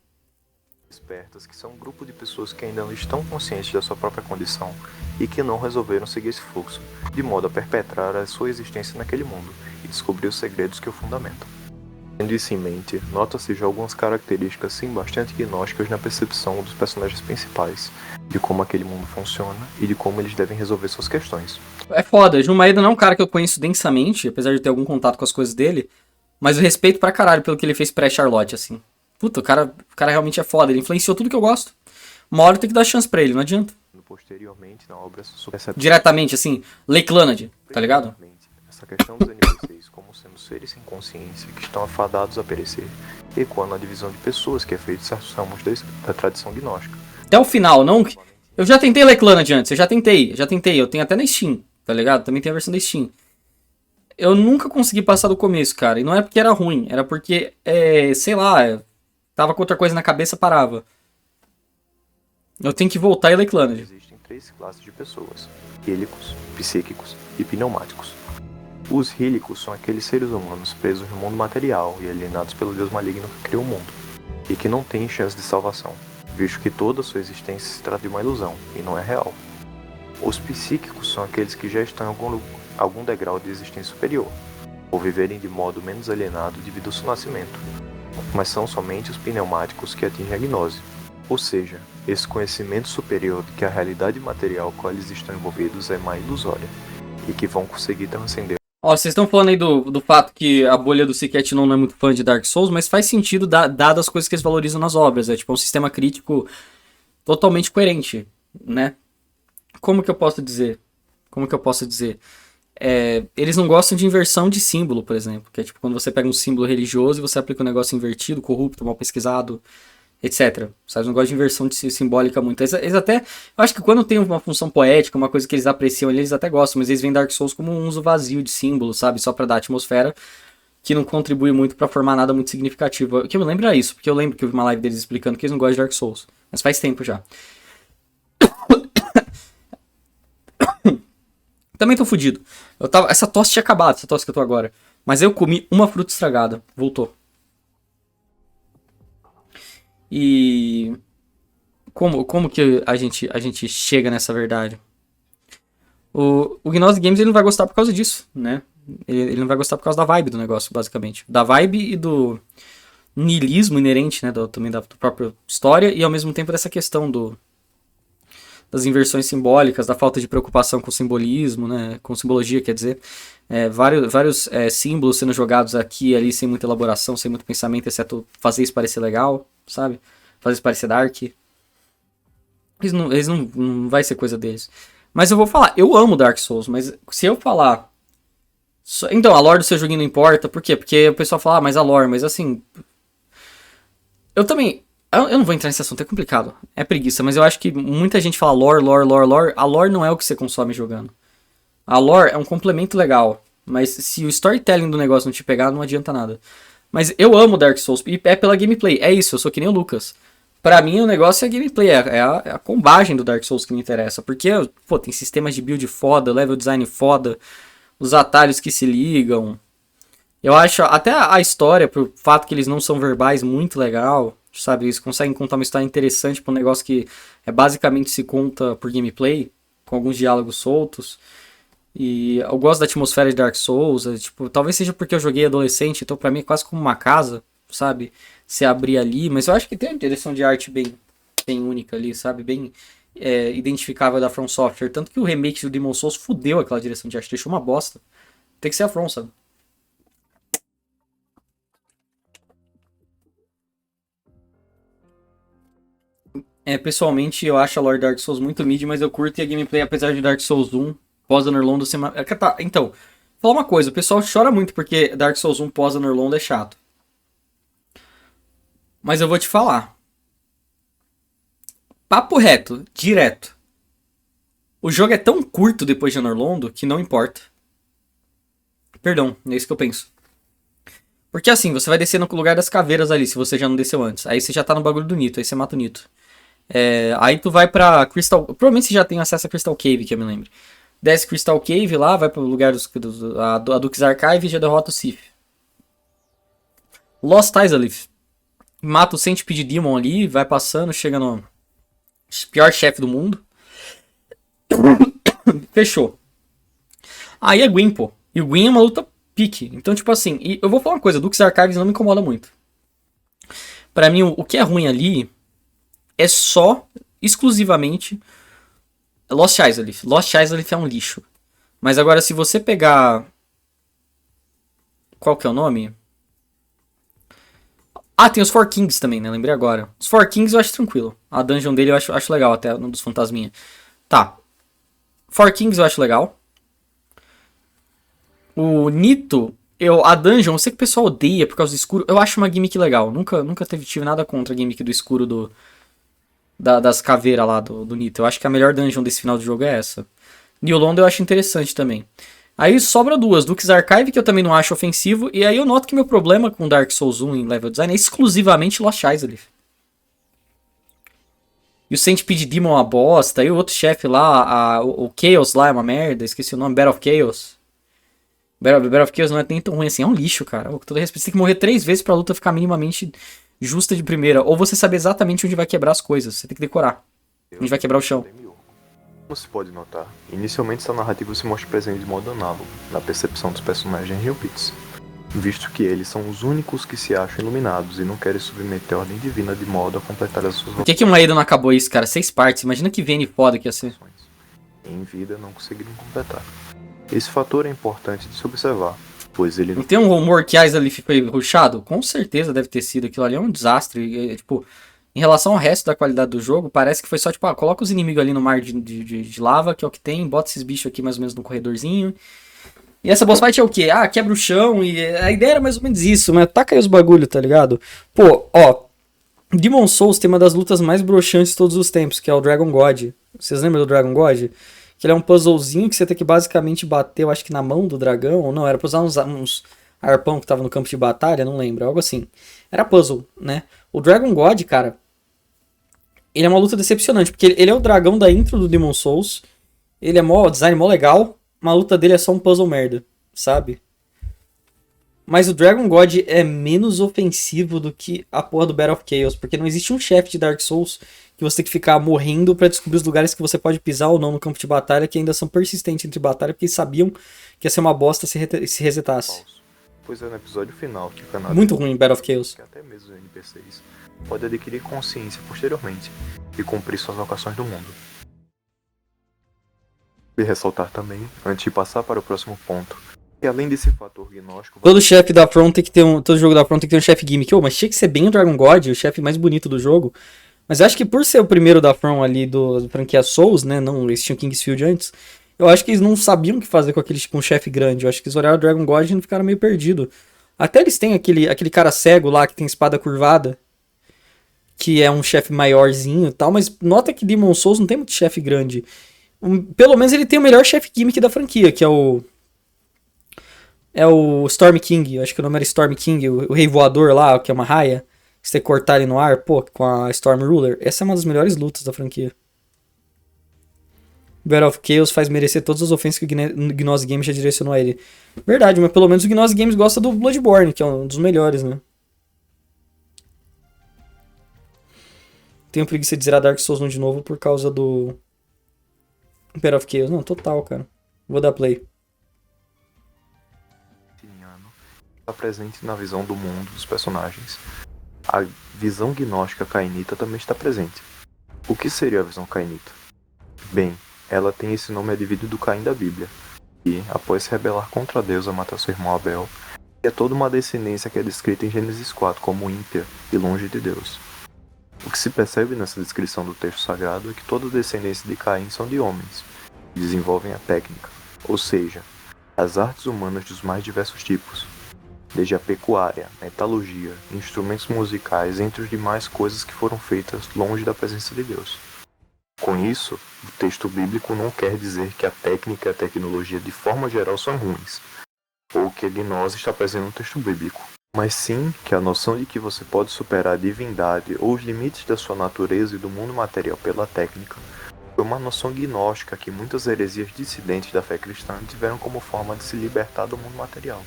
Espertas, que são um grupo de pessoas que ainda não estão conscientes da sua própria condição e que não resolveram seguir esse fluxo, de modo a perpetrar a sua existência naquele mundo e descobrir os segredos que o fundamentam. Tendo isso em mente, nota-se já algumas características sim bastante gnósticas na percepção dos personagens principais, de como aquele mundo funciona e de como eles devem resolver suas questões. É foda, Jumaeda não é um cara que eu conheço densamente, apesar de ter algum contato com as coisas dele, mas eu respeito pra caralho pelo que ele fez pré-Charlotte, assim. Puta, o cara realmente é foda, ele influenciou tudo que eu gosto. Uma hora tem que dar chance pra ele, não adianta. Posteriormente, na obra diretamente, assim, Lake Lanad, tá ligado? Essa questão dos NPCs como sendo seres sem consciência que estão afadados a perecer, ecoando a divisão de pessoas que é feita de certos ramos da tradição gnóstica, Até o final, não... Eu já tentei Leclanad antes, eu já tentei. Eu tenho até na Steam, tá ligado? Também tem a versão da Steam. Eu nunca consegui passar do começo, cara. E não é porque era ruim, era porque, sei lá, tava com outra coisa na cabeça, parava. Eu tenho que voltar em Leclanad. Existem 3 classes de pessoas: hílicos, psíquicos e pneumáticos. Os hílicos são aqueles seres humanos presos no mundo material e alienados pelo Deus maligno que criou o mundo, e que não têm chance de salvação, visto que toda sua existência se trata de uma ilusão, e não é real. Os psíquicos são aqueles que já estão em algum degrau de existência superior, ou viverem de modo menos alienado devido ao seu nascimento, mas são somente os pneumáticos que atingem a gnose, ou seja, esse conhecimento superior de que a realidade material com a qual eles estão envolvidos é má ilusória, e que vão conseguir transcender. Ó, vocês estão falando aí do fato que a bolha do Siquete não é muito fã de Dark Souls, mas faz sentido dado as coisas que eles valorizam nas obras. É tipo um sistema crítico totalmente coerente, né? Como que eu posso dizer? Eles não gostam de inversão de símbolo, por exemplo. Que é tipo quando você pega um símbolo religioso e você aplica um negócio invertido, corrupto, mal pesquisado, etc. Sabe? Eles não gostam de inversão simbólica muito. Eles até... Eu acho que quando tem uma função poética, uma coisa que eles apreciam ali, eles até gostam. Mas eles veem Dark Souls como um uso vazio de símbolo, sabe? Só pra dar atmosfera, que não contribui muito pra formar nada muito significativo. O que eu me lembro é isso, porque eu lembro que eu vi uma live deles explicando que eles não gostam de Dark Souls. Mas faz tempo já. Também tô fudido. Essa tosse tinha acabado, essa tosse que eu tô agora. Mas eu comi uma fruta estragada. Voltou. E... Como que a gente chega nessa verdade? O Gnose Games ele não vai gostar por causa disso, né? Ele não vai gostar por causa da vibe do negócio, basicamente. Da vibe e do niilismo inerente, né? Também da própria história. E ao mesmo tempo dessa questão das inversões simbólicas, da falta de preocupação com simbolismo, né? Com simbologia, quer dizer. Vários símbolos sendo jogados aqui e ali sem muita elaboração, sem muito pensamento, exceto fazer isso parecer legal, sabe? Fazer isso parecer dark. Eles não vai ser coisa deles. Mas eu vou falar, eu amo Dark Souls, mas se eu falar... Então, a lore do seu joguinho não importa, por quê? Porque o pessoal fala, mas a lore, mas assim... Eu também... Eu não vou entrar nesse assunto, é complicado. É preguiça, mas eu acho que muita gente fala lore. A lore não é o que você consome jogando. A lore é um complemento legal, mas se o storytelling do negócio não te pegar, não adianta nada. Mas eu amo Dark Souls, e é pela gameplay. É isso, eu sou que nem o Lucas. Pra mim o negócio é a gameplay, é a combagem do Dark Souls que me interessa. Porque, pô, tem sistemas de build foda, level design foda, os atalhos que se ligam. Eu acho até a história, pro fato que eles não são verbais, muito legal. Sabe, eles conseguem contar uma história interessante pra um negócio que basicamente se conta por gameplay, com alguns diálogos soltos. E eu gosto da atmosfera de Dark Souls, tipo, talvez seja porque eu joguei adolescente, então pra mim é quase como uma casa, sabe? Se abrir ali, mas eu acho que tem uma direção de arte bem única ali, sabe? Bem identificável da From Software. Tanto que o remake do Demon's Souls fudeu aquela direção de arte, deixou uma bosta. Tem que ser a From, sabe? Pessoalmente, eu acho a lore Dark Souls muito mid, mas eu curto e a gameplay, apesar de Dark Souls 1, pós-Anorlondo ser... Tá, então, vou falar uma coisa, o pessoal chora muito porque Dark Souls 1 pós-Anorlondo é chato. Mas eu vou te falar. Papo reto, direto. O jogo é tão curto depois de Anorlondo que não importa. Perdão, é isso que eu penso. Porque assim, você vai descer no lugar das caveiras ali, se você já não desceu antes. Aí você já tá no bagulho do Nito, aí você mata o Nito. Aí tu vai pra Crystal... Provavelmente você já tem acesso a Crystal Cave, que eu me lembro. Desce Crystal Cave lá, vai pro lugar a Dukes Archive e já derrota o Sif. Lost Izalith. Mata o Centipede Demon ali, vai passando, chega no pior chefe do mundo. Fechou. Aí é Gwyn, pô. E o Gwyn é uma luta pique. Então, tipo assim, e eu vou falar uma coisa, Dukes Archives não me incomoda muito. Pra mim, o que é ruim ali é só, exclusivamente, Lost Izalith. Lost Izalith é um lixo. Mas agora, se você pegar... Qual que é o nome? Ah, tem os Four Kings também, né? Lembrei agora. Os Four Kings eu acho tranquilo. A dungeon dele eu acho legal, até um dos fantasminha. Tá. Four Kings eu acho legal. O Nito, a dungeon, eu sei que o pessoal odeia por causa do escuro. Eu acho uma gimmick legal. Nunca tive nada contra a gimmick do escuro das caveiras lá do Nito. Eu acho que a melhor dungeon desse final do jogo é essa. New Londo eu acho interessante também. Aí sobra duas, Duke's Archive, que eu também não acho ofensivo, e aí eu noto que meu problema com Dark Souls 1 em level design é exclusivamente Lost Izalith. E o Centipede Demon é uma bosta, e o outro chefe lá, o Chaos lá é uma merda, esqueci o nome, Battle of Chaos. Battle of Chaos não é nem tão ruim assim, é um lixo, cara. Com todo respeito, você tem que morrer 3 vezes pra luta ficar minimamente justa de primeira, ou você sabe exatamente onde vai quebrar as coisas, você tem que decorar. Onde vai quebrar o chão. Como se pode notar, inicialmente essa narrativa se mostra presente de modo análogo na percepção dos personagens em Pits, visto que eles são os únicos que se acham iluminados e não querem submeter a ordem divina de modo a completar as suas Por que o Maeda não acabou isso, cara? 6 partes, imagina que VN foda que ia ser. em vida não conseguiram completar. Esse fator é importante de se observar, pois ele não tem um rumor que Izalith foi rushado? Com certeza deve ter sido, aquilo ali é um desastre, tipo... Em relação ao resto da qualidade do jogo, parece que foi só tipo, coloca os inimigos ali no mar de lava, que é o que tem, bota esses bichos aqui mais ou menos no corredorzinho. E essa boss fight é o quê? Quebra o chão, e a ideia era mais ou menos isso, mas taca aí os bagulho, tá ligado? Pô, ó, Demon Souls tem uma das lutas mais broxantes de todos os tempos, que é o Dragon God. Vocês lembram do Dragon God? Que ele é um puzzlezinho que você tem que basicamente bater, eu acho que na mão do dragão, ou não, era pra usar uns arpão que tava no campo de batalha, não lembro, algo assim. Era puzzle, né? O Dragon God, cara, ele é uma luta decepcionante, porque ele é o dragão da intro do Demon Souls, ele é design mó legal, uma luta dele é só um puzzle merda, sabe? Mas o Dragon God é menos ofensivo do que a porra do Battle of Chaos, porque não existe um chefe de Dark Souls que você tem que ficar morrendo pra descobrir os lugares que você pode pisar ou não no campo de batalha, que ainda são persistentes entre batalha, porque eles sabiam que ia ser uma bosta se resetasse. Pois é no episódio final que o canal muito ruim Battle of Chaos. Que até mesmo os NPCs pode adquirir consciência posteriormente e cumprir suas vocações do mundo. E ressaltar também, antes de passar para o próximo ponto, que além desse fator gnóstico... Todo chefe da From tem que ter todo jogo da From tem que ter um chefe gimmick. Mas tinha que ser bem o Dragon God, o chefe mais bonito do jogo. Mas eu acho que por ser o primeiro da From ali do franquia Souls, né, não, eles tinham Kingsfield antes, eu acho que eles não sabiam o que fazer com um chefe grande. Eu acho que eles olharam o Dragon God e ficaram meio perdidos. Até eles têm aquele cara cego lá que tem espada curvada, que é um chefe maiorzinho e tal, mas nota que Demon Souls não tem muito chefe grande. Pelo menos ele tem o melhor chefe gimmick da franquia, que é o Storm King. Eu acho que o nome era Storm King, o rei voador lá, que é uma raia. Você tem que cortar ele no ar, pô, com a Storm Ruler. Essa é uma das melhores lutas da franquia. Battle of Chaos faz merecer todas as ofensas que o Gnose Games já direcionou a ele. Verdade, mas pelo menos o Gnose Games gosta do Bloodborne, que é um dos melhores, né? Tenho preguiça de zerar Dark Souls 1 de novo por causa do Battle of Chaos. Não, total, cara. Vou dar play. Está presente na visão do mundo dos personagens. A visão gnóstica cainita também está presente. O que seria a visão cainita? Bem, ela tem esse nome advindo do Caim da Bíblia, que, após se rebelar contra Deus a matar seu irmão Abel, é toda uma descendência que é descrita em Gênesis 4 como ímpia e longe de Deus. O que se percebe nessa descrição do texto sagrado é que toda a descendência de Caim são de homens, que desenvolvem a técnica, ou seja, as artes humanas dos mais diversos tipos, desde a pecuária, metalurgia, instrumentos musicais, entre os demais coisas que foram feitas longe da presença de Deus. Com isso, o texto bíblico não quer dizer que a técnica e a tecnologia de forma geral são ruins, ou que a gnose está presente no texto bíblico, mas sim que a noção de que você pode superar a divindade ou os limites da sua natureza e do mundo material pela técnica foi uma noção gnóstica que muitas heresias dissidentes da fé cristã tiveram como forma de se libertar do mundo material.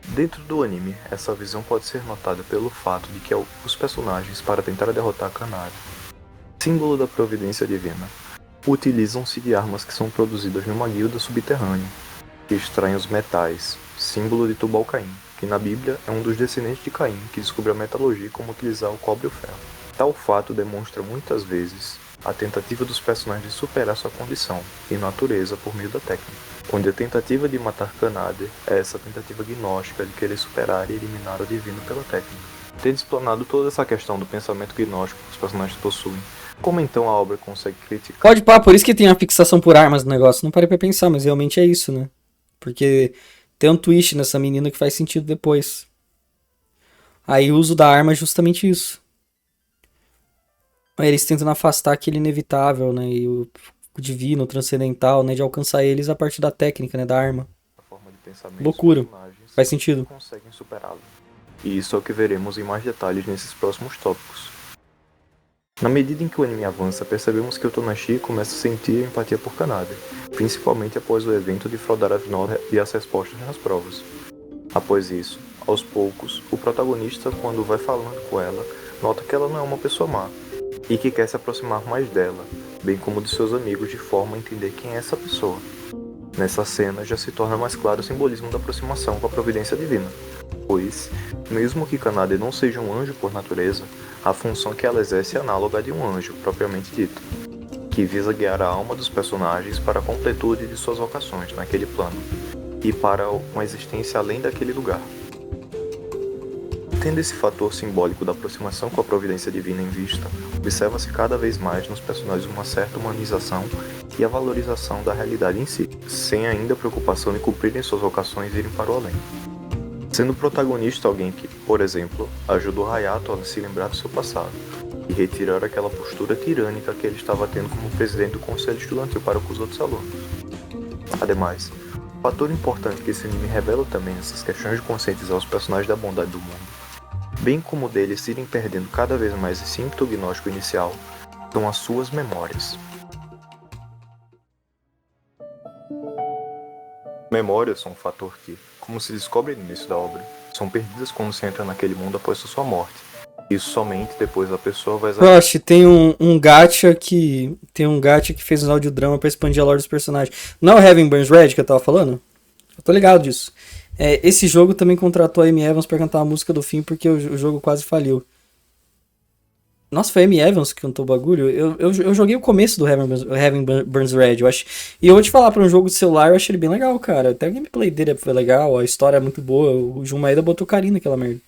Dentro do anime, essa visão pode ser notada pelo fato de que os personagens, para tentar derrotar Kanade, símbolo da providência divina, utilizam-se de armas que são produzidas numa guilda subterrânea, que extraem os metais, símbolo de Tubal-Caim, que na Bíblia é um dos descendentes de Caim que descobriu a metalurgia e como utilizar o cobre e o ferro. Tal fato demonstra muitas vezes a tentativa dos personagens de superar sua condição e natureza por meio da técnica, onde a tentativa de matar Kanade é essa tentativa gnóstica de querer superar e eliminar o divino pela técnica. Tendo explanado toda essa questão do pensamento gnóstico que os personagens possuem, como então a obra consegue criticar? Pode pá, por isso que tem a fixação por armas no negócio. Não parei pra pensar, mas realmente é isso, né? Porque tem um twist nessa menina que faz sentido depois. Aí o uso da arma é justamente isso. Aí eles tentam afastar aquele inevitável, né? E o divino, o transcendental, né? De alcançar eles a partir da técnica, né? Da arma. A forma de pensamento dos Loucura. personagens Faz sentido. conseguem superá-lo. E isso é o que veremos em mais detalhes nesses próximos tópicos. Na medida em que o anime avança, percebemos que o Tonashi começa a sentir empatia por Kanade, principalmente após o evento de fraudar a Vinod e as respostas nas provas. Após isso, aos poucos, o protagonista, quando vai falando com ela, nota que ela não é uma pessoa má, e que quer se aproximar mais dela, bem como de seus amigos, de forma a entender quem é essa pessoa. Nessa cena já se torna mais claro o simbolismo da aproximação com a providência divina, pois, mesmo que Kanade não seja um anjo por natureza, a função que ela exerce é análoga à de um anjo, propriamente dito, que visa guiar a alma dos personagens para a completude de suas vocações naquele plano, e para uma existência além daquele lugar. Tendo esse fator simbólico da aproximação com a providência divina em vista, observa-se cada vez mais nos personagens uma certa humanização e a valorização da realidade em si, sem ainda preocupação em cumprirem suas vocações e irem para o além. Sendo o protagonista alguém que, por exemplo, ajudou Hayato a se lembrar do seu passado e retirar aquela postura tirânica que ele estava tendo como presidente do conselho estudantil para com os outros alunos. Ademais, um fator importante que esse anime revela também nessas questões de conscientizar os personagens da bondade do mundo, bem como deles irem perdendo cada vez mais esse ímpeto gnóstico inicial, são as suas memórias. Memórias são um fator que, como se descobre no início da obra, são perdidas quando se entra naquele mundo após a sua morte. Isso somente depois a pessoa vai... Oxe, tem um gacha que fez um audiodrama pra expandir a lore dos personagens. Não é o Heaven Burns Red que eu tava falando? Eu tô ligado disso. Esse jogo também contratou a Amy Evans pra cantar a música do fim porque o jogo quase faliu. Nossa, foi a Amy Evans que cantou o bagulho? Eu joguei o começo do Heaven Burns Red, eu acho. E eu vou te falar, pra um jogo de celular, eu achei ele bem legal, cara. Até o gameplay dele foi legal, a história é muito boa. O Jun Maeda botou carinho naquela merda.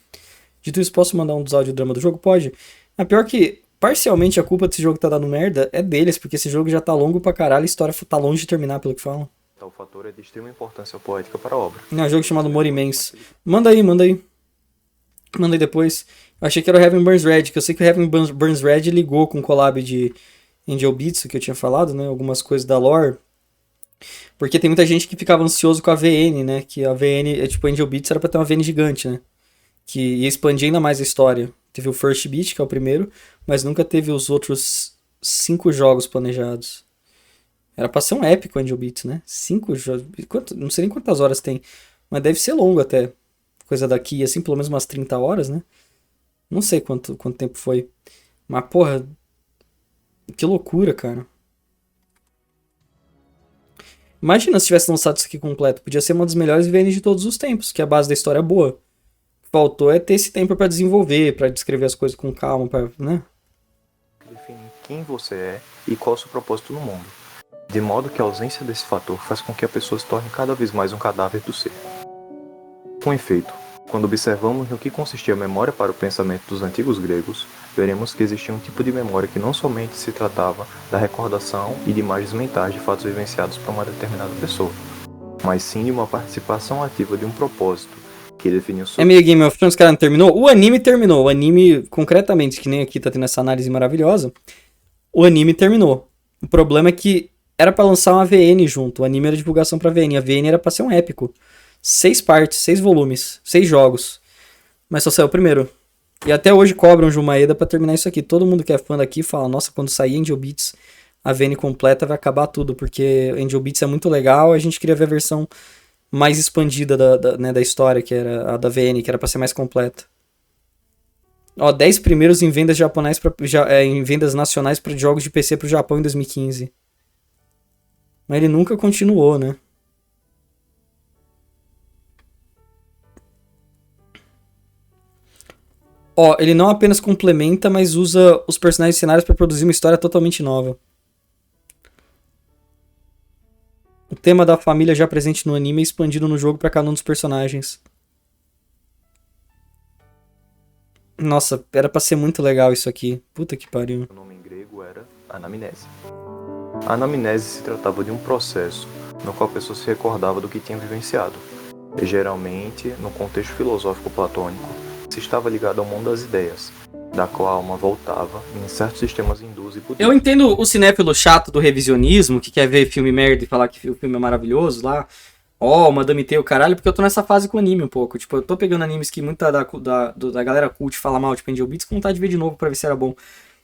Dito isso, posso mandar um dos audiodramas do jogo? Pode. A pior que, parcialmente, a culpa desse jogo tá dando merda é deles, porque esse jogo já tá longo pra caralho e a história tá longe de terminar, pelo que falam. Tal fator é de extrema importância poética para a obra. É um jogo chamado Morimens. Manda aí. Manda aí depois. Eu achei que era o Heaven Burns Red, que eu sei que o Heaven Burns Red ligou com o collab de Angel Beats, que eu tinha falado, né? Algumas coisas da lore. Porque tem muita gente que ficava ansioso com a VN, né? Que a VN, tipo, Angel Beats era pra ter uma VN gigante, né? Que ia expandir ainda mais a história. Teve o First Beat, que é o primeiro, mas nunca teve os outros 5 jogos planejados. Era pra ser um épico Angel Beats, né? 5 jogos. Não sei nem quantas horas tem, mas deve ser longo até. Coisa daqui, assim, pelo menos umas 30 horas, né? Não sei quanto tempo foi. Mas, porra, que loucura, cara. Imagina se tivesse lançado isso aqui completo. Podia ser uma das melhores VNs de todos os tempos, que a base da história é boa. Faltou ter esse tempo pra desenvolver, pra descrever as coisas com calma, né? Definir quem você é e qual é o seu propósito no mundo. De modo que a ausência desse fator faz com que a pessoa se torne cada vez mais um cadáver do ser. Com efeito, quando observamos no que consistia a memória para o pensamento dos antigos gregos, veremos que existia um tipo de memória que não somente se tratava da recordação e de imagens mentais de fatos vivenciados por uma determinada pessoa, mas sim de uma participação ativa de um propósito que definiu seu... É meio Game of Thrones, cara, não terminou? O anime terminou. O anime, concretamente, que nem aqui tá tendo essa análise maravilhosa, o anime terminou. O problema é que era pra lançar uma VN junto. O anime era divulgação pra VN. A VN era pra ser um épico. 6 partes, 6 volumes, 6 jogos. Mas só saiu o primeiro. E até hoje cobram Jun Maeda pra terminar isso aqui. Todo mundo que é fã daqui fala, nossa, quando sair Angel Beats, a VN completa vai acabar tudo, porque Angel Beats é muito legal, a gente queria ver a versão mais expandida da história, que era a da VN, que era pra ser mais completa. Ó, 10 primeiros em vendas japonais em vendas nacionais para jogos de PC pro Japão em 2015. Mas ele nunca continuou, né? Ó, ele não apenas complementa, mas usa os personagens e cenários para produzir uma história totalmente nova. O tema da família já presente no anime é expandido no jogo para cada um dos personagens. Nossa, era pra ser muito legal isso aqui. Puta que pariu. O nome em grego era anamnese. A anamnese se tratava de um processo no qual a pessoa se recordava do que tinha vivenciado. E, geralmente, no contexto filosófico platônico, se estava ligado ao mundo das ideias, da qual a alma voltava em certos sistemas hindus e budistas. Eu entendo o cinéfilo chato do revisionismo, que quer ver filme merda e falar que o filme é maravilhoso lá. Madame T, o caralho, porque eu tô nessa fase com anime um pouco. Tipo, eu tô pegando animes que muita da galera cult fala mal, tipo Angel Beats, com vontade de ver de novo pra ver se era bom.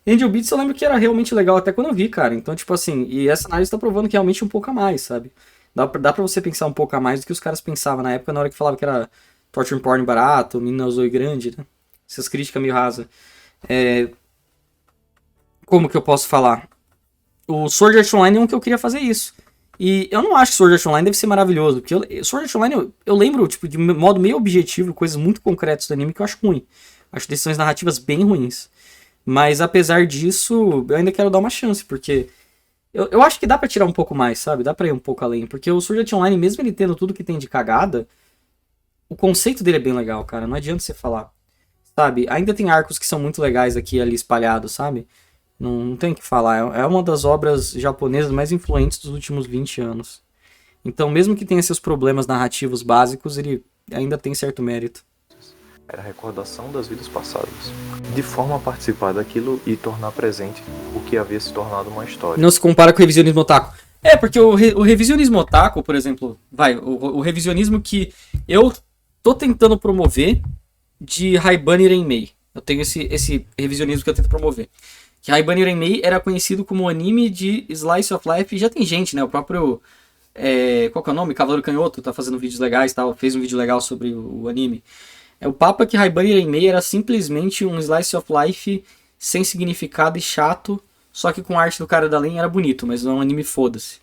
Angel Beats eu lembro que era realmente legal até quando eu vi, cara. Então, tipo assim, e essa análise tá provando que realmente um pouco a mais, sabe? Dá pra você pensar um pouco a mais do que os caras pensavam na época, na hora que falava que era torture porn barato, menina zoe grande, né? Essas críticas meio rasas. Como que eu posso falar? O Sword Art Online é um que eu queria fazer isso. E eu não acho que Sword Art Online deve ser maravilhoso, porque Sword Art Online eu lembro, tipo, de modo meio objetivo, coisas muito concretas do anime que eu acho ruim. Acho decisões narrativas bem ruins. Mas apesar disso, eu ainda quero dar uma chance, porque eu acho que dá pra tirar um pouco mais, sabe? Dá pra ir um pouco além. Porque o Sword Art Online, mesmo ele tendo tudo que tem de cagada, o conceito dele é bem legal, cara. Não adianta você falar. Sabe? Ainda tem arcos que são muito legais aqui e ali espalhados, sabe? Não tem o que falar. É uma das obras japonesas mais influentes dos últimos 20 anos. Então, mesmo que tenha seus problemas narrativos básicos, ele ainda tem certo mérito. Era a recordação das vidas passadas, de forma a participar daquilo e tornar presente o que havia se tornado uma história. Não se compara com o revisionismo otaku. Porque o revisionismo otaku, por exemplo, o revisionismo que eu tô tentando promover de Haibane Renmei. Eu tenho esse revisionismo que eu tento promover. Que Haibane Renmei era conhecido como anime de Slice of Life. E já tem gente, né? O próprio... qual que é o nome? Cavaleiro Canhoto tá fazendo vídeos legais, tal. Fez um vídeo legal sobre o anime. O papo é que Haibane Renmei era simplesmente um Slice of Life sem significado e chato. Só que com a arte do cara da Len era bonito, mas não é um anime foda-se.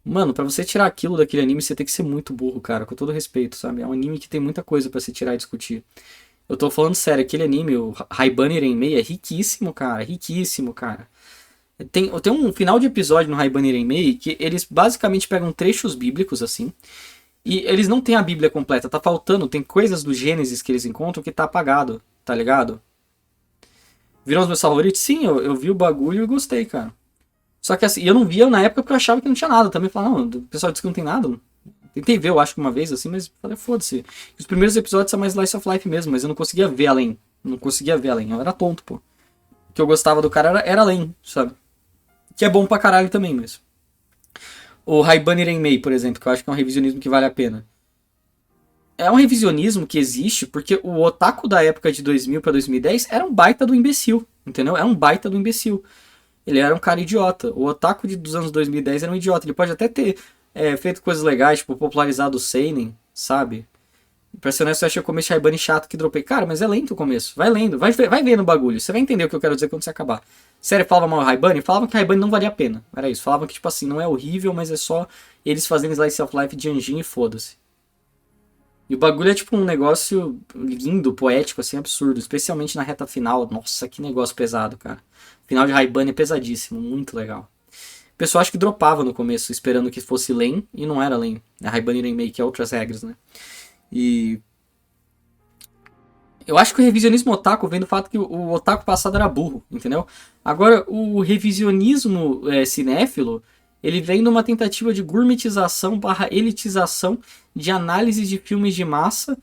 Mano, pra você tirar aquilo daquele anime, você tem que ser muito burro, cara. Com todo respeito, sabe? É um anime que tem muita coisa pra se tirar e discutir. Eu tô falando sério, aquele anime, o Haibane Renmei, é riquíssimo, cara. Riquíssimo, cara. Tem um final de episódio no Haibane Renmei que eles basicamente pegam trechos bíblicos, assim. E eles não têm a Bíblia completa, tá faltando. Tem coisas do Gênesis que eles encontram que tá apagado, tá ligado? Viram os meus favoritos? Sim, eu vi o bagulho e gostei, cara. Só que assim, eu não via na época porque eu achava que não tinha nada. Também falava, não, o pessoal disse que não tem nada. Tentei ver, eu acho que uma vez, assim, mas falei, foda-se. Os primeiros episódios são mais Slice of Life mesmo, mas eu não conseguia ver além. Não conseguia ver além. Eu era tonto, pô. O que eu gostava do cara era além, sabe? Que é bom pra caralho também, mas... O Haibane Renmei, por exemplo, que eu acho que é um revisionismo que vale a pena. É um revisionismo que existe porque o otaku da época de 2000 pra 2010 era um baita do imbecil, entendeu? Era um baita do imbecil. Ele era um cara idiota. O otaku dos anos 2010 era um idiota. Ele pode até ter feito coisas legais, tipo popularizado o seinen, sabe? Pra ser honesto, eu achei o começo de Haibane chato que dropei. Cara, mas é lento o começo. Vai lendo, vai vendo o bagulho. Você vai entender o que eu quero dizer quando você acabar. Sério, falava mal Haibane? Falavam que Haibane não valia a pena. Era isso. Falavam que, tipo assim, não é horrível, mas é só eles fazendo Slice of Life de anjinho e foda-se. E o bagulho é tipo um negócio lindo, poético, assim, absurdo. Especialmente na reta final. Nossa, que negócio pesado, cara. O final de Haibane é pesadíssimo, muito legal. O pessoal acho que dropava no começo, esperando que fosse Len, e não era Len. A Haibane Renmei, que é outras regras, né? E... eu acho que o revisionismo otaku vem do fato que o otaku passado era burro, entendeu? Agora, o revisionismo cinéfilo, ele vem numa tentativa de gourmetização / elitização de análise de filmes de massa,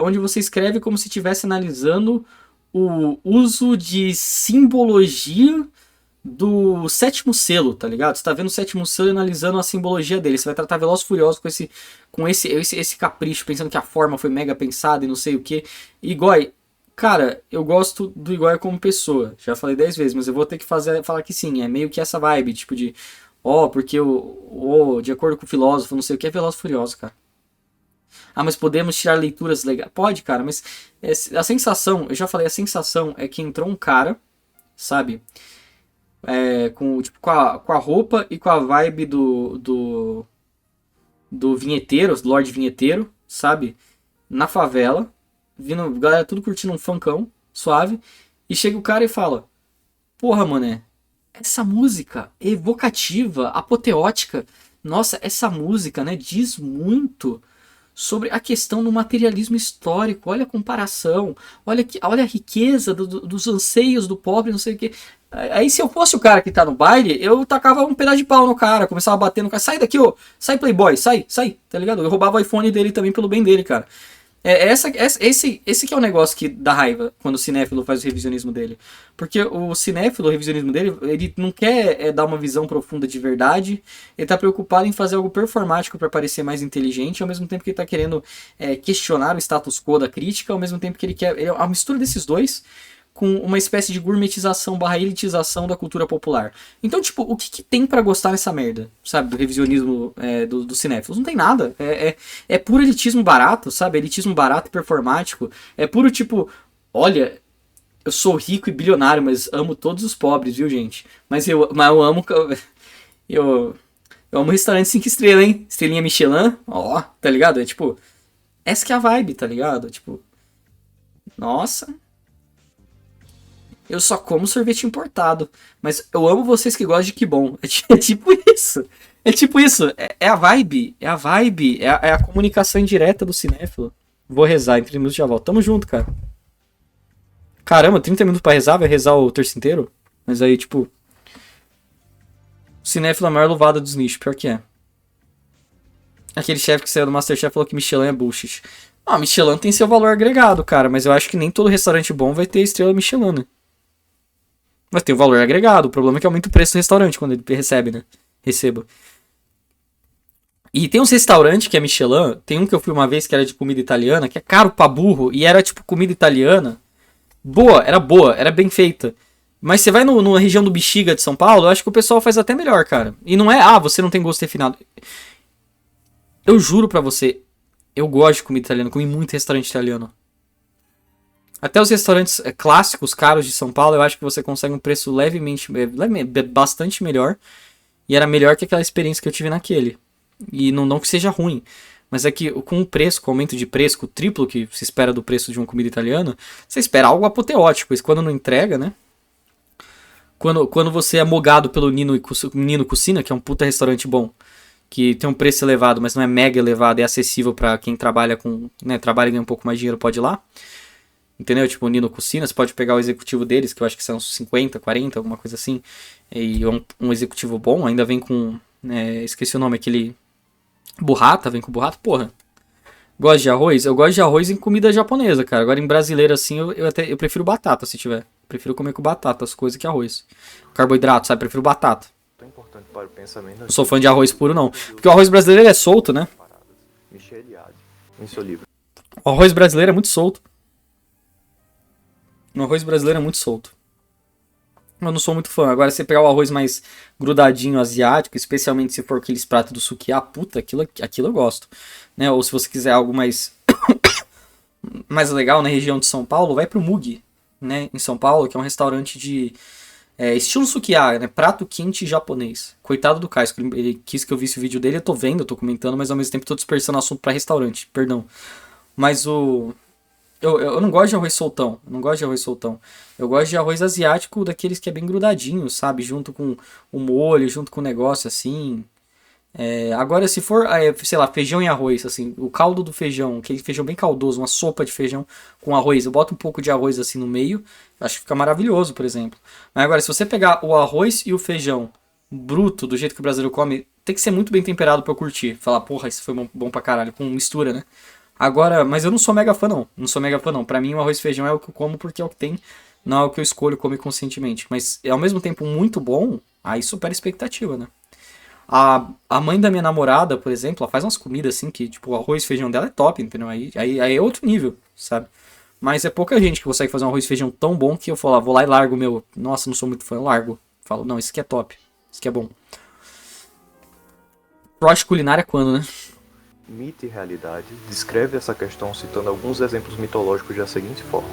onde você escreve como se estivesse analisando o uso de simbologia do sétimo selo, tá ligado? Você tá vendo o sétimo selo e analisando a simbologia dele. Você vai tratar Velozes e Furiosos com esse capricho, pensando que a forma foi mega pensada e não sei o que. Igor, cara, eu gosto do Igor como pessoa. Já falei 10 vezes, mas eu vou ter que falar que sim. É meio que essa vibe, tipo de... porque de acordo com o filósofo, não sei o que, é Velozes e Furiosos, cara. Ah, mas podemos tirar leituras legais? Pode, cara, mas a sensação, eu já falei, a sensação é que entrou um cara, sabe... com a roupa e com a vibe do vinheteiro, do Lorde Vinheteiro, sabe? Na favela, vindo, galera tudo curtindo um funkão, suave, e chega o cara e fala: porra, mané, essa música é evocativa, apoteótica, nossa, essa música, né, diz muito sobre a questão do materialismo histórico, olha a comparação, olha a riqueza dos anseios do pobre, não sei o que. Aí se eu fosse o cara que tá no baile, eu tacava um pedaço de pau no cara, começava a bater no cara, sai daqui, ô, sai playboy, sai, tá ligado? Eu roubava o iPhone dele também pelo bem dele, cara. Esse que é o negócio que dá raiva quando o cinéfilo faz o revisionismo dele. Porque o cinéfilo, o revisionismo dele, ele não quer dar uma visão profunda de verdade, ele tá preocupado em fazer algo performático para parecer mais inteligente, ao mesmo tempo que ele tá querendo questionar o status quo da crítica, ao mesmo tempo que ele quer... A mistura desses dois com uma espécie de gourmetização barra elitização da cultura popular. Então, tipo, o que tem pra gostar nessa merda, sabe, do revisionismo do cinéfilos? Não tem nada. É puro elitismo barato, sabe? Elitismo barato e performático. É puro, tipo, olha, eu sou rico e bilionário, mas amo todos os pobres, viu, gente? Mas eu amo... Eu amo restaurante 5 estrelas, hein? Estrelinha Michelin, ó, tá ligado? É tipo... Essa que é a vibe, tá ligado? Tipo... Nossa... Eu só como sorvete importado. Mas eu amo vocês que gostam de que bom. É tipo isso. É tipo isso. É a vibe. É a vibe. É a comunicação indireta do cinéfilo. Vou rezar. Em 30 minutos já volto. Tamo junto, cara. Caramba, 30 minutos pra rezar? Vai rezar o terço inteiro? Mas aí, tipo... O cinéfilo é a maior louvada dos nichos. Pior que é. Aquele chefe que saiu do Masterchef falou que Michelin é bullshit. Ah, Michelin tem seu valor agregado, cara. Mas eu acho que nem todo restaurante bom vai ter estrela Michelin, né? Mas tem o valor agregado. O problema é que aumenta o preço do restaurante quando ele recebe, né? Receba. E tem uns restaurantes que é Michelin. Tem um que eu fui uma vez que era de comida italiana, que é caro pra burro. E era tipo comida italiana. Boa, era bem feita. Mas você vai numa região do Bexiga de São Paulo, eu acho que o pessoal faz até melhor, cara. E não é, você não tem gosto refinado. Eu juro pra você, eu gosto de comida italiana. Comi muito restaurante italiano. Até os restaurantes clássicos, caros de São Paulo, eu acho que você consegue um preço bastante melhor. E era melhor que aquela experiência que eu tive naquele. E não que seja ruim. Mas é que com o preço, com o aumento de preço, com o triplo que se espera do preço de uma comida italiana, você espera algo apoteótico. Isso quando não entrega, né? Quando você é mogado pelo Nino Cucina, que é um puta restaurante bom, que tem um preço elevado, mas não é mega elevado, é acessível pra quem trabalha com... Né, trabalha e ganha um pouco mais de dinheiro, pode ir lá. Entendeu? Tipo, o Nino Cucina, você pode pegar o executivo deles, que eu acho que são uns 50, 40, alguma coisa assim. E um executivo bom, ainda vem com... esqueci o nome, aquele... Burrata, vem com burrata, porra. Gosto de arroz? Eu gosto de arroz em comida japonesa, cara. Agora em brasileiro, assim, eu prefiro batata, se tiver. Prefiro comer com batata as coisas que arroz. Carboidrato, sabe? Prefiro batata. Tão importante para o pensamento. Não sou fã de arroz puro, não. Porque o arroz brasileiro ele é solto, né? Em seu livro. O arroz brasileiro é muito solto. O arroz brasileiro é muito solto. Eu não sou muito fã. Agora, se você pegar o arroz mais grudadinho asiático, especialmente se for aqueles pratos do sukiá, puta, aquilo eu gosto. Né? Ou se você quiser algo mais legal na região de São Paulo, vai pro Mugi, né? Em São Paulo, que é um restaurante de estilo sukiá, né? Prato quente japonês. Coitado do Caio, ele quis que eu visse o vídeo dele, eu tô vendo, eu tô comentando, mas ao mesmo tempo tô dispersando o assunto pra restaurante, perdão. Mas eu não gosto de arroz soltão. Eu não gosto de arroz soltão. Eu gosto de arroz asiático, daqueles que é bem grudadinho, sabe? Junto com o molho, junto com o negócio, assim. Agora, se for, sei lá, feijão e arroz, assim, o caldo do feijão, aquele feijão bem caldoso, uma sopa de feijão com arroz, eu boto um pouco de arroz assim no meio, acho que fica maravilhoso, por exemplo. Mas agora, se você pegar o arroz e o feijão bruto, do jeito que o brasileiro come, tem que ser muito bem temperado pra eu curtir. Falar, porra, isso foi bom pra caralho, com mistura, né? Agora, mas eu não sou mega fã não. Não sou mega fã não. Pra mim o arroz e feijão é o que eu como porque é o que tem. Não é o que eu escolho comer conscientemente. Mas é ao mesmo tempo muito bom. Aí supera a expectativa, né? A mãe da minha namorada, por exemplo, ela faz umas comidas assim que, tipo, o arroz e feijão dela é top, entendeu? Aí é outro nível, sabe? Mas é pouca gente que consegue fazer um arroz e feijão tão bom que eu falo, vou lá e largo o meu. Nossa, não sou muito fã, eu largo. Falo, não, isso aqui é top. Isso aqui é bom. Prost culinária é quando, né? Mito e realidade descreve essa questão citando alguns exemplos mitológicos da seguinte forma.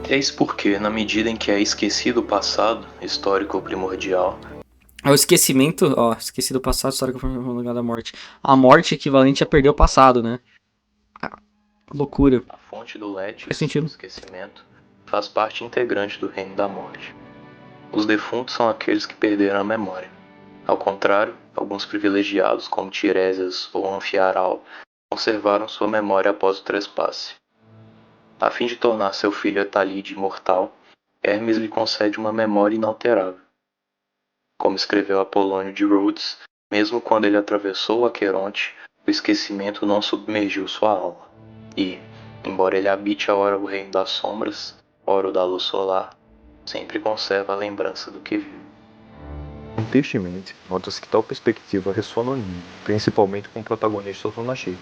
Eis porque, na medida em que é esquecido o passado, histórico ou primordial... É o esquecimento, esqueci do passado, histórico foi o lugar da morte. A morte é equivalente a perder o passado, né? Loucura. A fonte do létis, Faz sentido. o esquecimento, faz parte integrante do reino da morte. Os defuntos são aqueles que perderam a memória. Ao contrário, alguns privilegiados, como Tiresias ou Anfiaral, conservaram sua memória após o trespasse. A fim de tornar seu filho Etalide imortal, Hermes lhe concede uma memória inalterável. Como escreveu Apolônio de Rhodes, mesmo quando ele atravessou o Aqueronte, O esquecimento não submergiu sua alma, e, embora ele habite ora o reino das sombras, ora o da luz solar, sempre conserva a lembrança do que viu. Tristemente, nota-se que tal perspectiva ressoa no anime, principalmente com o protagonista Otonashi,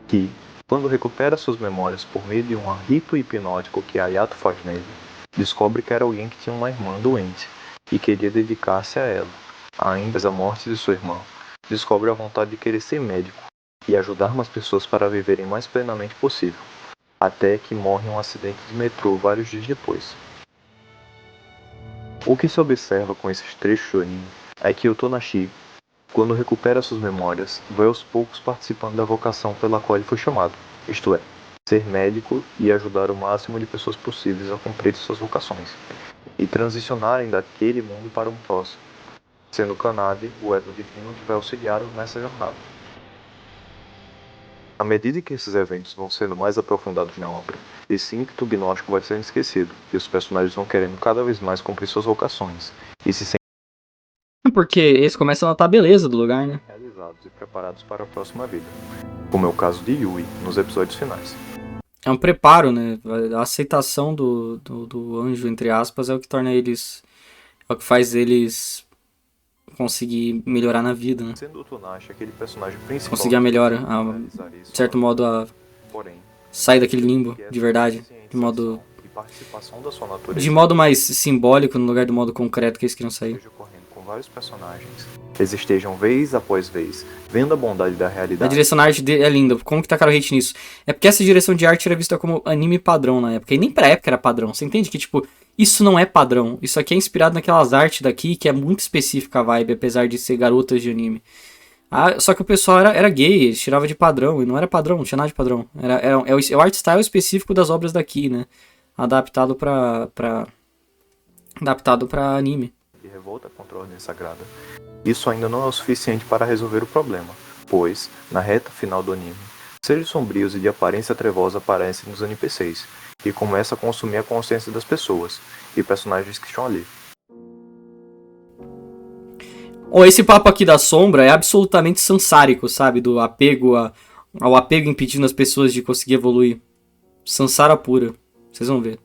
que, quando recupera suas memórias por meio de um rito hipnótico que Ayato faz nele, descobre que era alguém que tinha uma irmã doente e queria dedicar-se a ela. Ainda após a morte de sua irmã, descobre a vontade de querer ser médico e ajudar mais pessoas para viverem mais plenamente possível, até que morre em um acidente de metrô vários dias depois. O que se observa com esses trechos do anime é que o Tonashi, quando recupera suas memórias, vai aos poucos participando da vocação pela qual ele foi chamado, isto é, ser médico e ajudar o máximo de pessoas possíveis a cumprir suas vocações, e transicionarem daquele mundo para um próximo, sendo Kanade o elo divino que vai auxiliá-los nessa jornada. À medida que esses eventos vão sendo mais aprofundados na obra, esse ímpeto gnóstico vai sendo esquecido, e os personagens vão querendo cada vez mais cumprir suas vocações, e se sentem Porque eles começam a notar a beleza do lugar, né? realizados e preparados para a próxima vida, como é o caso de Yui nos episódios finais. É um preparo, né? A aceitação do anjo, entre aspas, é o que torna eles. É o que faz eles conseguir melhorar na vida, né? Sendo o Tonashi aquele personagem principal Conseguir a melhora, que a, realizar isso, de certo modo, a porém, sair daquele limbo, que essa de verdade. De conscientização modo, e participação da sua natureza de modo mais simbólico, no lugar do modo concreto que eles queriam sair. esteja ocorrendo com vários personagens, eles estejam vez após vez vendo a bondade da A realidade. direção na arte é linda. Como que tacaram hate nisso? É porque essa direção de arte era vista como anime padrão na época. E nem pra época era padrão. Você entende que, tipo, isso não é padrão. Isso aqui é inspirado naquelas artes daqui, que é muito específica a vibe, apesar de ser garotas de anime. Ah, só que o pessoal era gay, tirava de padrão. E não era padrão, não tinha nada de padrão. É o art style específico das obras daqui, né? Adaptado adaptado pra anime. E revolta contra a ordem sagrada. Isso ainda não é o suficiente para resolver o problema, pois, na reta final do anime, seres sombrios e de aparência trevosa aparecem nos NPCs, e começam a consumir a consciência das pessoas e personagens que estão ali. Esse papo aqui da sombra é absolutamente sansárico, sabe? Do apego ao apego impedindo as pessoas de conseguir evoluir. Sansara pura. Vocês vão ver.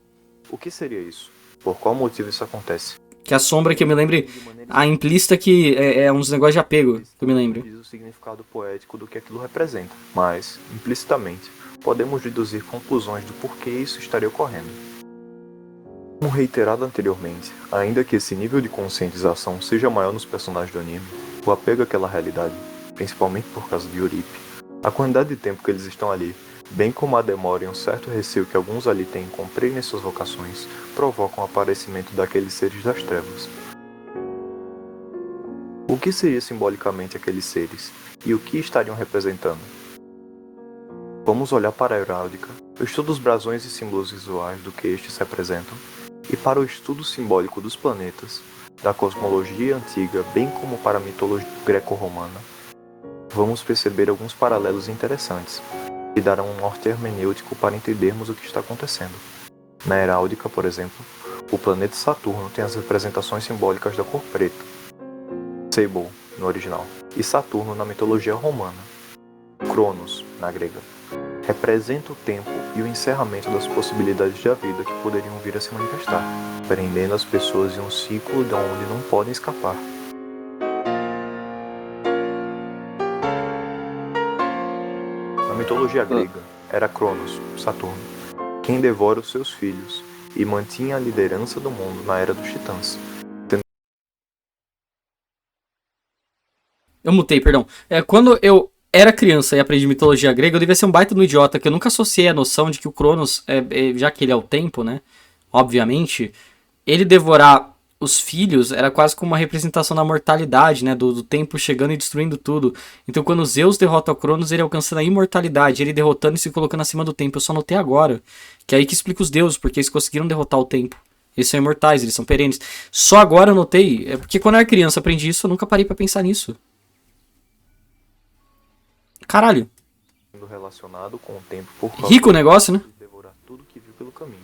O que seria isso? Por qual motivo isso acontece? Que a sombra, que eu me lembre, a implícita que é uns negócios de apego, que eu me lembre. Diz o significado poético do que aquilo representa, mas, implicitamente, podemos deduzir conclusões do porquê isso estaria ocorrendo. Como reiterado anteriormente, ainda que esse nível de conscientização seja maior nos personagens do anime, o apego àquela realidade, principalmente por causa de Yuripe, a quantidade de tempo que eles estão ali, bem como a demora e um certo receio que alguns ali têm em cumprirem suas vocações, provocam o aparecimento daqueles seres das trevas. O que seria simbolicamente aqueles seres, e o que estariam representando? Vamos olhar para a heráldica, o estudo dos brasões e símbolos visuais do que estes representam, e para o estudo simbólico dos planetas, da cosmologia antiga, bem como para a mitologia greco-romana, vamos perceber alguns paralelos interessantes, que darão um norte hermenêutico para entendermos o que está acontecendo. Na heráldica, por exemplo, o planeta Saturno tem as representações simbólicas da cor preta, Sable, no original, e Saturno na mitologia romana, Cronos, na grega, representa o tempo e o encerramento das possibilidades da vida que poderiam vir a se manifestar, prendendo as pessoas em um ciclo de onde não podem escapar. Na mitologia grega, era Cronos, Saturno, quem devora os seus filhos e mantinha a liderança do mundo na era dos titãs. Eu mutei, perdão. Quando eu era criança e aprendi mitologia grega, eu devia ser um baita do idiota, que eu nunca associei a noção de que o Cronos, já que ele é o tempo, né? Obviamente, ele devorar os filhos era quase como uma representação da mortalidade, né? Do tempo chegando e destruindo tudo. Então, quando Zeus derrota o Cronos, ele alcançando a imortalidade, ele derrotando e se colocando acima do tempo. Eu só notei agora, que é aí que explica os deuses, porque eles conseguiram derrotar o tempo. Eles são imortais, eles são perenes. Só agora eu notei, porque quando eu era criança aprendi isso, eu nunca parei pra pensar nisso. Caralho. Relacionado com o tempo por causa Rico o negócio, né? de devorar tudo que viu pelo caminho,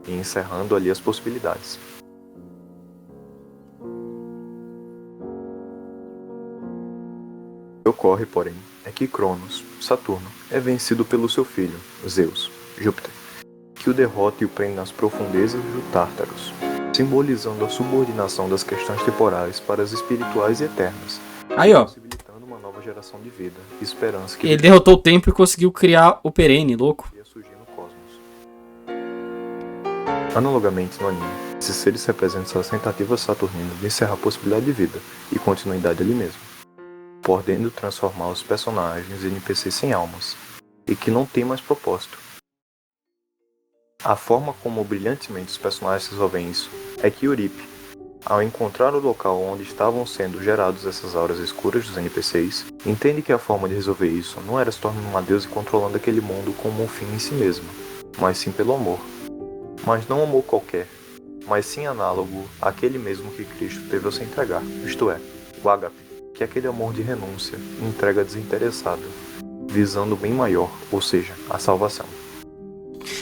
e encerrando ali as possibilidades. ocorre, porém, é que Cronos, Saturno, é vencido pelo seu filho, Zeus, Júpiter, que o derrota e o prende nas profundezas do Tártaros, simbolizando a subordinação das questões temporais para as espirituais e eternas, Aí, ó. possibilitando uma nova geração de vida e esperança que Ele derrotou o tempo e conseguiu criar o perene, louco. ia surgir no cosmos. Analogamente no anime, esses seres representam as tentativas saturninas de encerrar a possibilidade de vida e continuidade ali mesmo, podendo transformar os personagens em NPCs sem almas, e que não tem mais propósito. A forma como brilhantemente os personagens resolvem isso é que Eurípides, ao encontrar o local onde estavam sendo gerados essas auras escuras dos NPCs, entende que a forma de resolver isso não era se tornando uma deusa e controlando aquele mundo como um fim em si mesmo, mas sim pelo amor. Mas não amor qualquer, mas sim análogo àquele mesmo que Cristo teve ao se entregar, isto é, o ágape, que é aquele amor de renúncia e entrega desinteressada, visando o bem maior, ou seja, a salvação.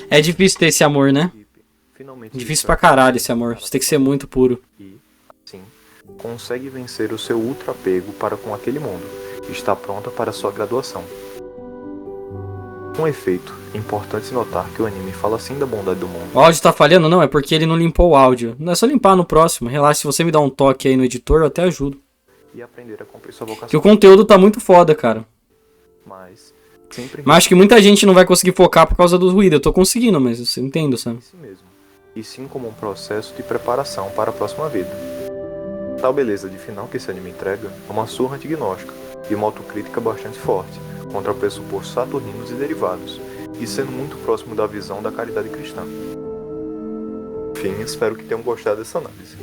É difícil ter esse amor, né? Finalmente Difícil pra caralho esse amor. Você tem que ser muito puro. e, assim, consegue vencer o seu ultra-apego para com aquele mundo e está pronta para sua graduação. Com efeito, é importante notar que o anime fala assim da bondade do mundo O áudio tá falhando? Não, é porque ele não limpou o áudio. Não é só limpar no próximo. Relaxa, se você me dá um toque aí no editor, eu até ajudo. e aprender a cumprir sua vocação. Que o conteúdo tá muito foda, cara. Mas, sempre Mas acho que muita gente não vai conseguir focar por causa do ruído. Eu tô conseguindo, mas você entende, sabe? em si mesmo, e sim como um processo de preparação para a próxima vida. Tal beleza de final que esse anime entrega é uma surra antignóstica e uma autocrítica bastante forte contra pressupostos saturninos e derivados, e sendo muito próximo da visão da caridade cristã. Enfim, espero que tenham gostado dessa análise.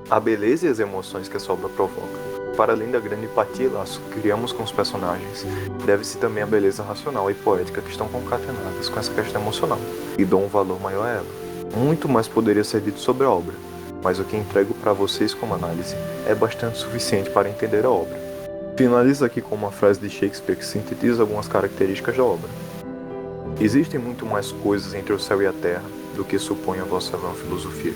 A beleza e as emoções que essa obra provoca, para além da grande empatia e laço que criamos com os personagens, deve-se também à beleza racional e poética que estão concatenadas com essa questão emocional, e dão um valor maior a ela. Muito mais poderia ser dito sobre a obra, mas o que entrego para vocês como análise é bastante suficiente para entender a obra. Finalizo aqui com uma frase de Shakespeare que sintetiza algumas características da obra. Existem muito mais coisas entre o céu e a terra do que supõe a vossa vã filosofia.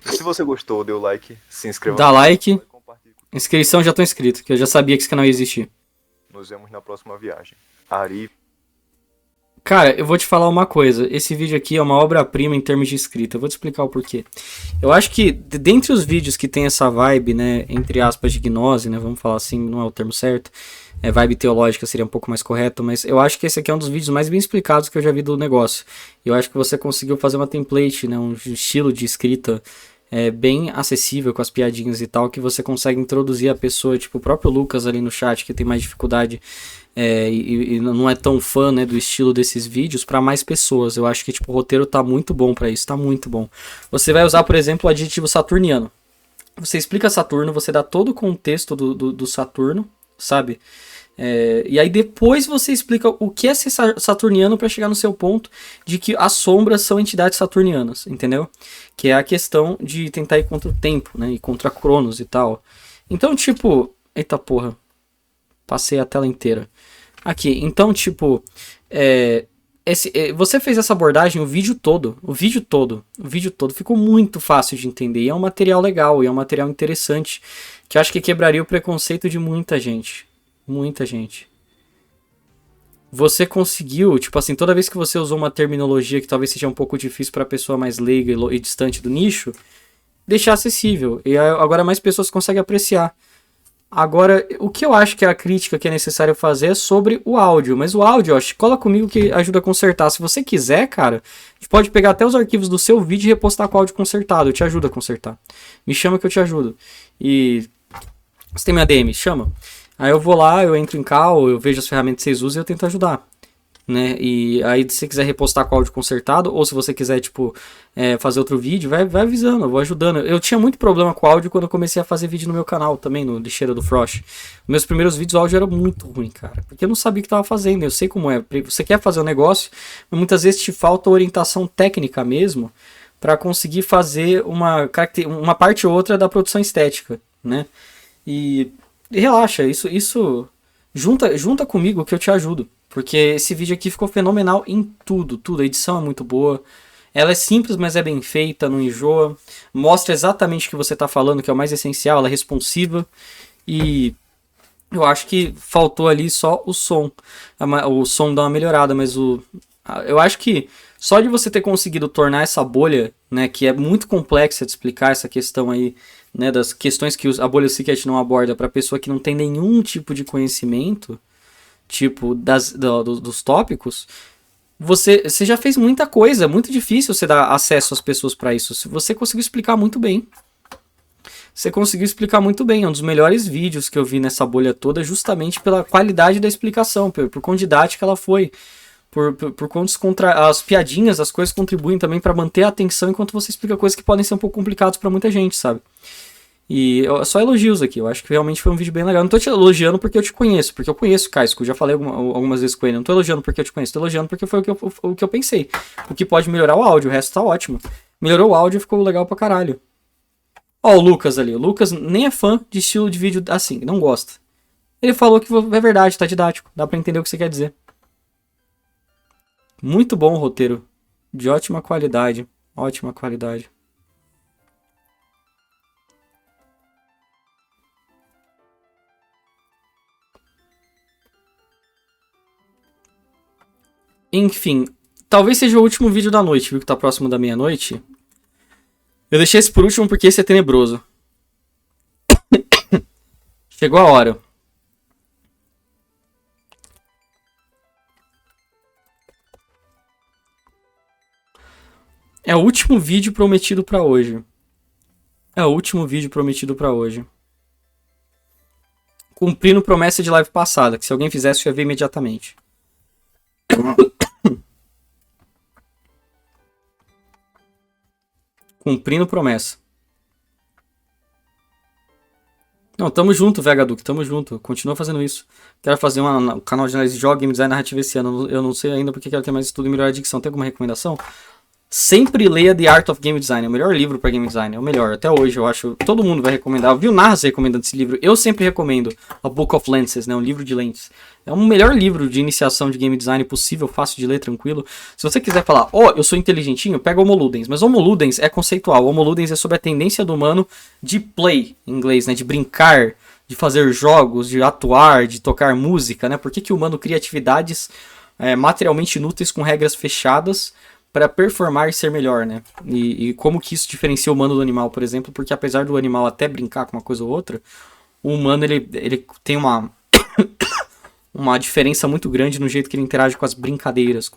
Se você gostou, dê o like, se inscreva Dá no canal like. e compartilhe com- Inscrição já tô inscrito, que eu já sabia que esse canal ia existir. Nos vemos na próxima viagem. Ari. Cara, eu vou te falar uma coisa. Esse vídeo aqui é uma obra-prima em termos de escrita. Eu vou te explicar o porquê. Eu acho que, dentre os vídeos que tem essa vibe, né, entre aspas, de gnose, né, vamos falar assim, não é o termo certo, vibe teológica seria um pouco mais correto, mas eu acho que esse aqui é um dos vídeos mais bem explicados que eu já vi do negócio. Eu acho que você conseguiu fazer uma template, né, um estilo de escrita bem acessível com as piadinhas e tal, que você consegue introduzir a pessoa, tipo o próprio Lucas ali no chat, que tem mais dificuldade e não é tão fã, né, do estilo desses vídeos, para mais pessoas. Eu acho que tipo, o roteiro tá muito bom para isso, tá muito bom. Você vai usar, por exemplo, o adjetivo saturniano. Você explica Saturno, você dá todo o contexto do Saturno, sabe? E aí depois você explica o que é ser saturniano para chegar no seu ponto de que as sombras são entidades saturnianas, entendeu? Que é a questão de tentar ir contra o tempo, né? E contra Cronos e tal. Então, tipo... Eita porra. Passei a tela inteira. Aqui, então, tipo... você fez essa abordagem o vídeo todo. O vídeo todo ficou muito fácil de entender. E é um material legal, e é um material interessante. Que eu acho que quebraria o preconceito de muita gente. Muita gente. Você conseguiu, tipo assim, toda vez que você usou uma terminologia que talvez seja um pouco difícil para a pessoa mais leiga e distante do nicho, deixar acessível. E agora mais pessoas conseguem apreciar. Agora, o que eu acho que é a crítica que é necessário fazer é sobre o áudio. Mas o áudio, ó, cola comigo que ajuda a consertar. Se você quiser, cara, a gente pode pegar até os arquivos do seu vídeo e repostar com o áudio consertado. Eu te ajudo a consertar. Me chama que eu te ajudo. E... Você tem minha DM? Chama. Aí eu vou lá, eu entro em call, eu vejo as ferramentas que vocês usam e eu tento ajudar, né? E aí se você quiser repostar com o áudio consertado, ou se você quiser, tipo, fazer outro vídeo, vai avisando, eu vou ajudando. Eu tinha muito problema com o áudio quando eu comecei a fazer vídeo no meu canal também, no Lixeira do Frost. Meus primeiros vídeos o áudio era muito ruim, cara, porque eu não sabia o que tava fazendo, eu sei como é. Você quer fazer um negócio, mas muitas vezes te falta orientação técnica mesmo, para conseguir fazer uma parte ou outra da produção estética, né? E relaxa, isso junta comigo que eu te ajudo. Porque esse vídeo aqui ficou fenomenal em tudo. A edição é muito boa. Ela é simples, mas é bem feita, não enjoa. Mostra exatamente o que você está falando, que é o mais essencial. Ela é responsiva. E Eu acho que faltou ali só o som. O som dá uma melhorada, mas eu acho que só de você ter conseguido tornar essa bolha, né, que é muito complexa de explicar essa questão aí, né, das questões que a bolha Secret não aborda para pessoa que não tem nenhum tipo de conhecimento, tipo, dos tópicos, você já fez muita coisa. É muito difícil você dar acesso às pessoas para isso. Se você conseguiu explicar muito bem. Você conseguiu explicar muito bem. É um dos melhores vídeos que eu vi nessa bolha toda, justamente pela qualidade da explicação, por quão didática ela foi, por quanto as piadinhas, as coisas contribuem também para manter a atenção enquanto você explica coisas que podem ser um pouco complicadas para muita gente, sabe? E só elogios aqui. Eu acho que realmente foi um vídeo bem legal. Não tô te elogiando porque eu te conheço, porque eu conheço o Kaisco, já falei algumas vezes com ele. Não tô elogiando porque eu te conheço, tô elogiando porque foi o que eu pensei. O que pode melhorar o áudio, o resto tá ótimo. Melhorou o áudio e ficou legal pra caralho. Ó, o Lucas ali. O Lucas nem é fã de estilo de vídeo assim, não gosta. Ele falou que é verdade, tá didático. Dá pra entender o que você quer dizer. Muito bom o roteiro. De ótima qualidade. Ótima qualidade. Enfim, talvez seja o último vídeo da noite, viu que tá próximo da meia-noite. Eu deixei esse por último porque esse é tenebroso. Chegou a hora. É o último vídeo prometido pra hoje. É o último vídeo prometido pra hoje. Cumprindo promessa de live passada, que se alguém fizesse eu ia ver imediatamente. Cumprindo promessa. Não, tamo junto, Vegaduc, tamo junto. Continua fazendo isso. Quero fazer um canal de análise de jogo, game design narrativa esse ano. Eu não sei ainda porque quero ter mais estudo e melhorar a dicção. Tem alguma recomendação? Sempre leia The Art of Game Design. É o melhor livro para game design. É o melhor. Até hoje, eu acho. Todo mundo vai recomendar. Eu vi o Narras recomendando esse livro. Eu sempre recomendo A Book of Lenses, né? Um livro de lentes. É o melhor livro de iniciação de game design possível. Fácil de ler, tranquilo. Se você quiser falar, eu sou inteligentinho, pega Homo Ludens. Mas Homo Ludens é conceitual. Homo Ludens é sobre a tendência do humano de play, em inglês, né? De brincar, de fazer jogos, de atuar, de tocar música, né? Por que o humano cria atividades materialmente inúteis com regras fechadas para performar e ser melhor, né? E como que isso diferencia o humano do animal, por exemplo, porque apesar do animal até brincar com uma coisa ou outra, o humano ele tem uma uma diferença muito grande no jeito que ele interage com as brincadeiras,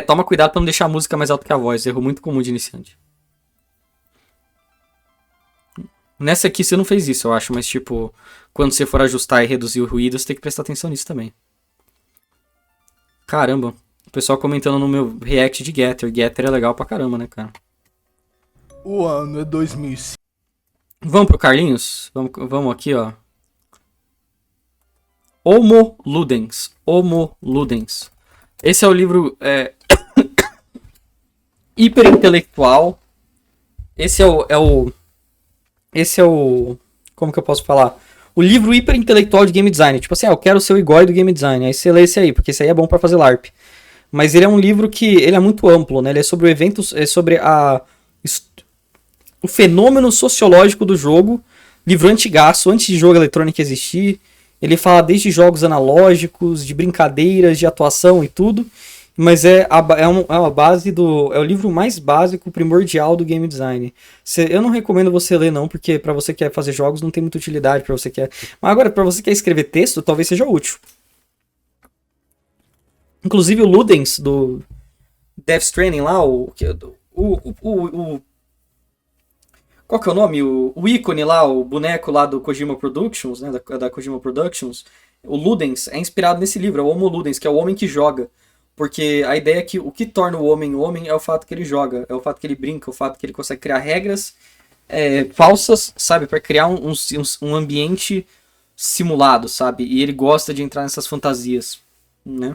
toma cuidado para não deixar a música mais alta que a voz, erro muito comum de iniciante. Nessa aqui você não fez isso, eu acho, mas tipo, quando você for ajustar e reduzir o ruído, você tem que prestar atenção nisso também. Caramba, o pessoal comentando no meu react de Getter. Getter é legal pra caramba, né, cara? O ano é 2005. Vamos pro Carlinhos? Vamos aqui, ó. Homo Ludens. Homo Ludens. Esse é o livro hiperintelectual. Esse é o... Como que eu posso falar? O livro hiperintelectual de game design. Tipo assim, eu quero ser o igual do game design. Aí você lê esse aí, porque esse aí é bom pra fazer LARP. Mas ele é um livro que ele é muito amplo, né? Ele é sobre o evento, sobre o fenômeno sociológico do jogo. Livro antigaço, antes de jogo eletrônico existir. Ele fala desde jogos analógicos, de brincadeiras, de atuação e tudo. Mas é a base é o livro mais básico, primordial do game design. Eu não recomendo você ler não, porque para você que quer fazer jogos não tem muita utilidade, para você que mas agora para você que quer escrever texto, talvez seja útil. Inclusive o Ludens do Death Stranding lá, qual que é o nome? O ícone lá, o boneco lá do Kojima Productions, né, da Kojima Productions, o Ludens é inspirado nesse livro, é o Homo Ludens, que é o homem que joga. Porque a ideia é que o que torna o homem é o fato que ele joga, é o fato que ele brinca, é o fato que ele consegue criar regras falsas, sabe? Para criar um ambiente simulado, sabe? E ele gosta de entrar nessas fantasias, né?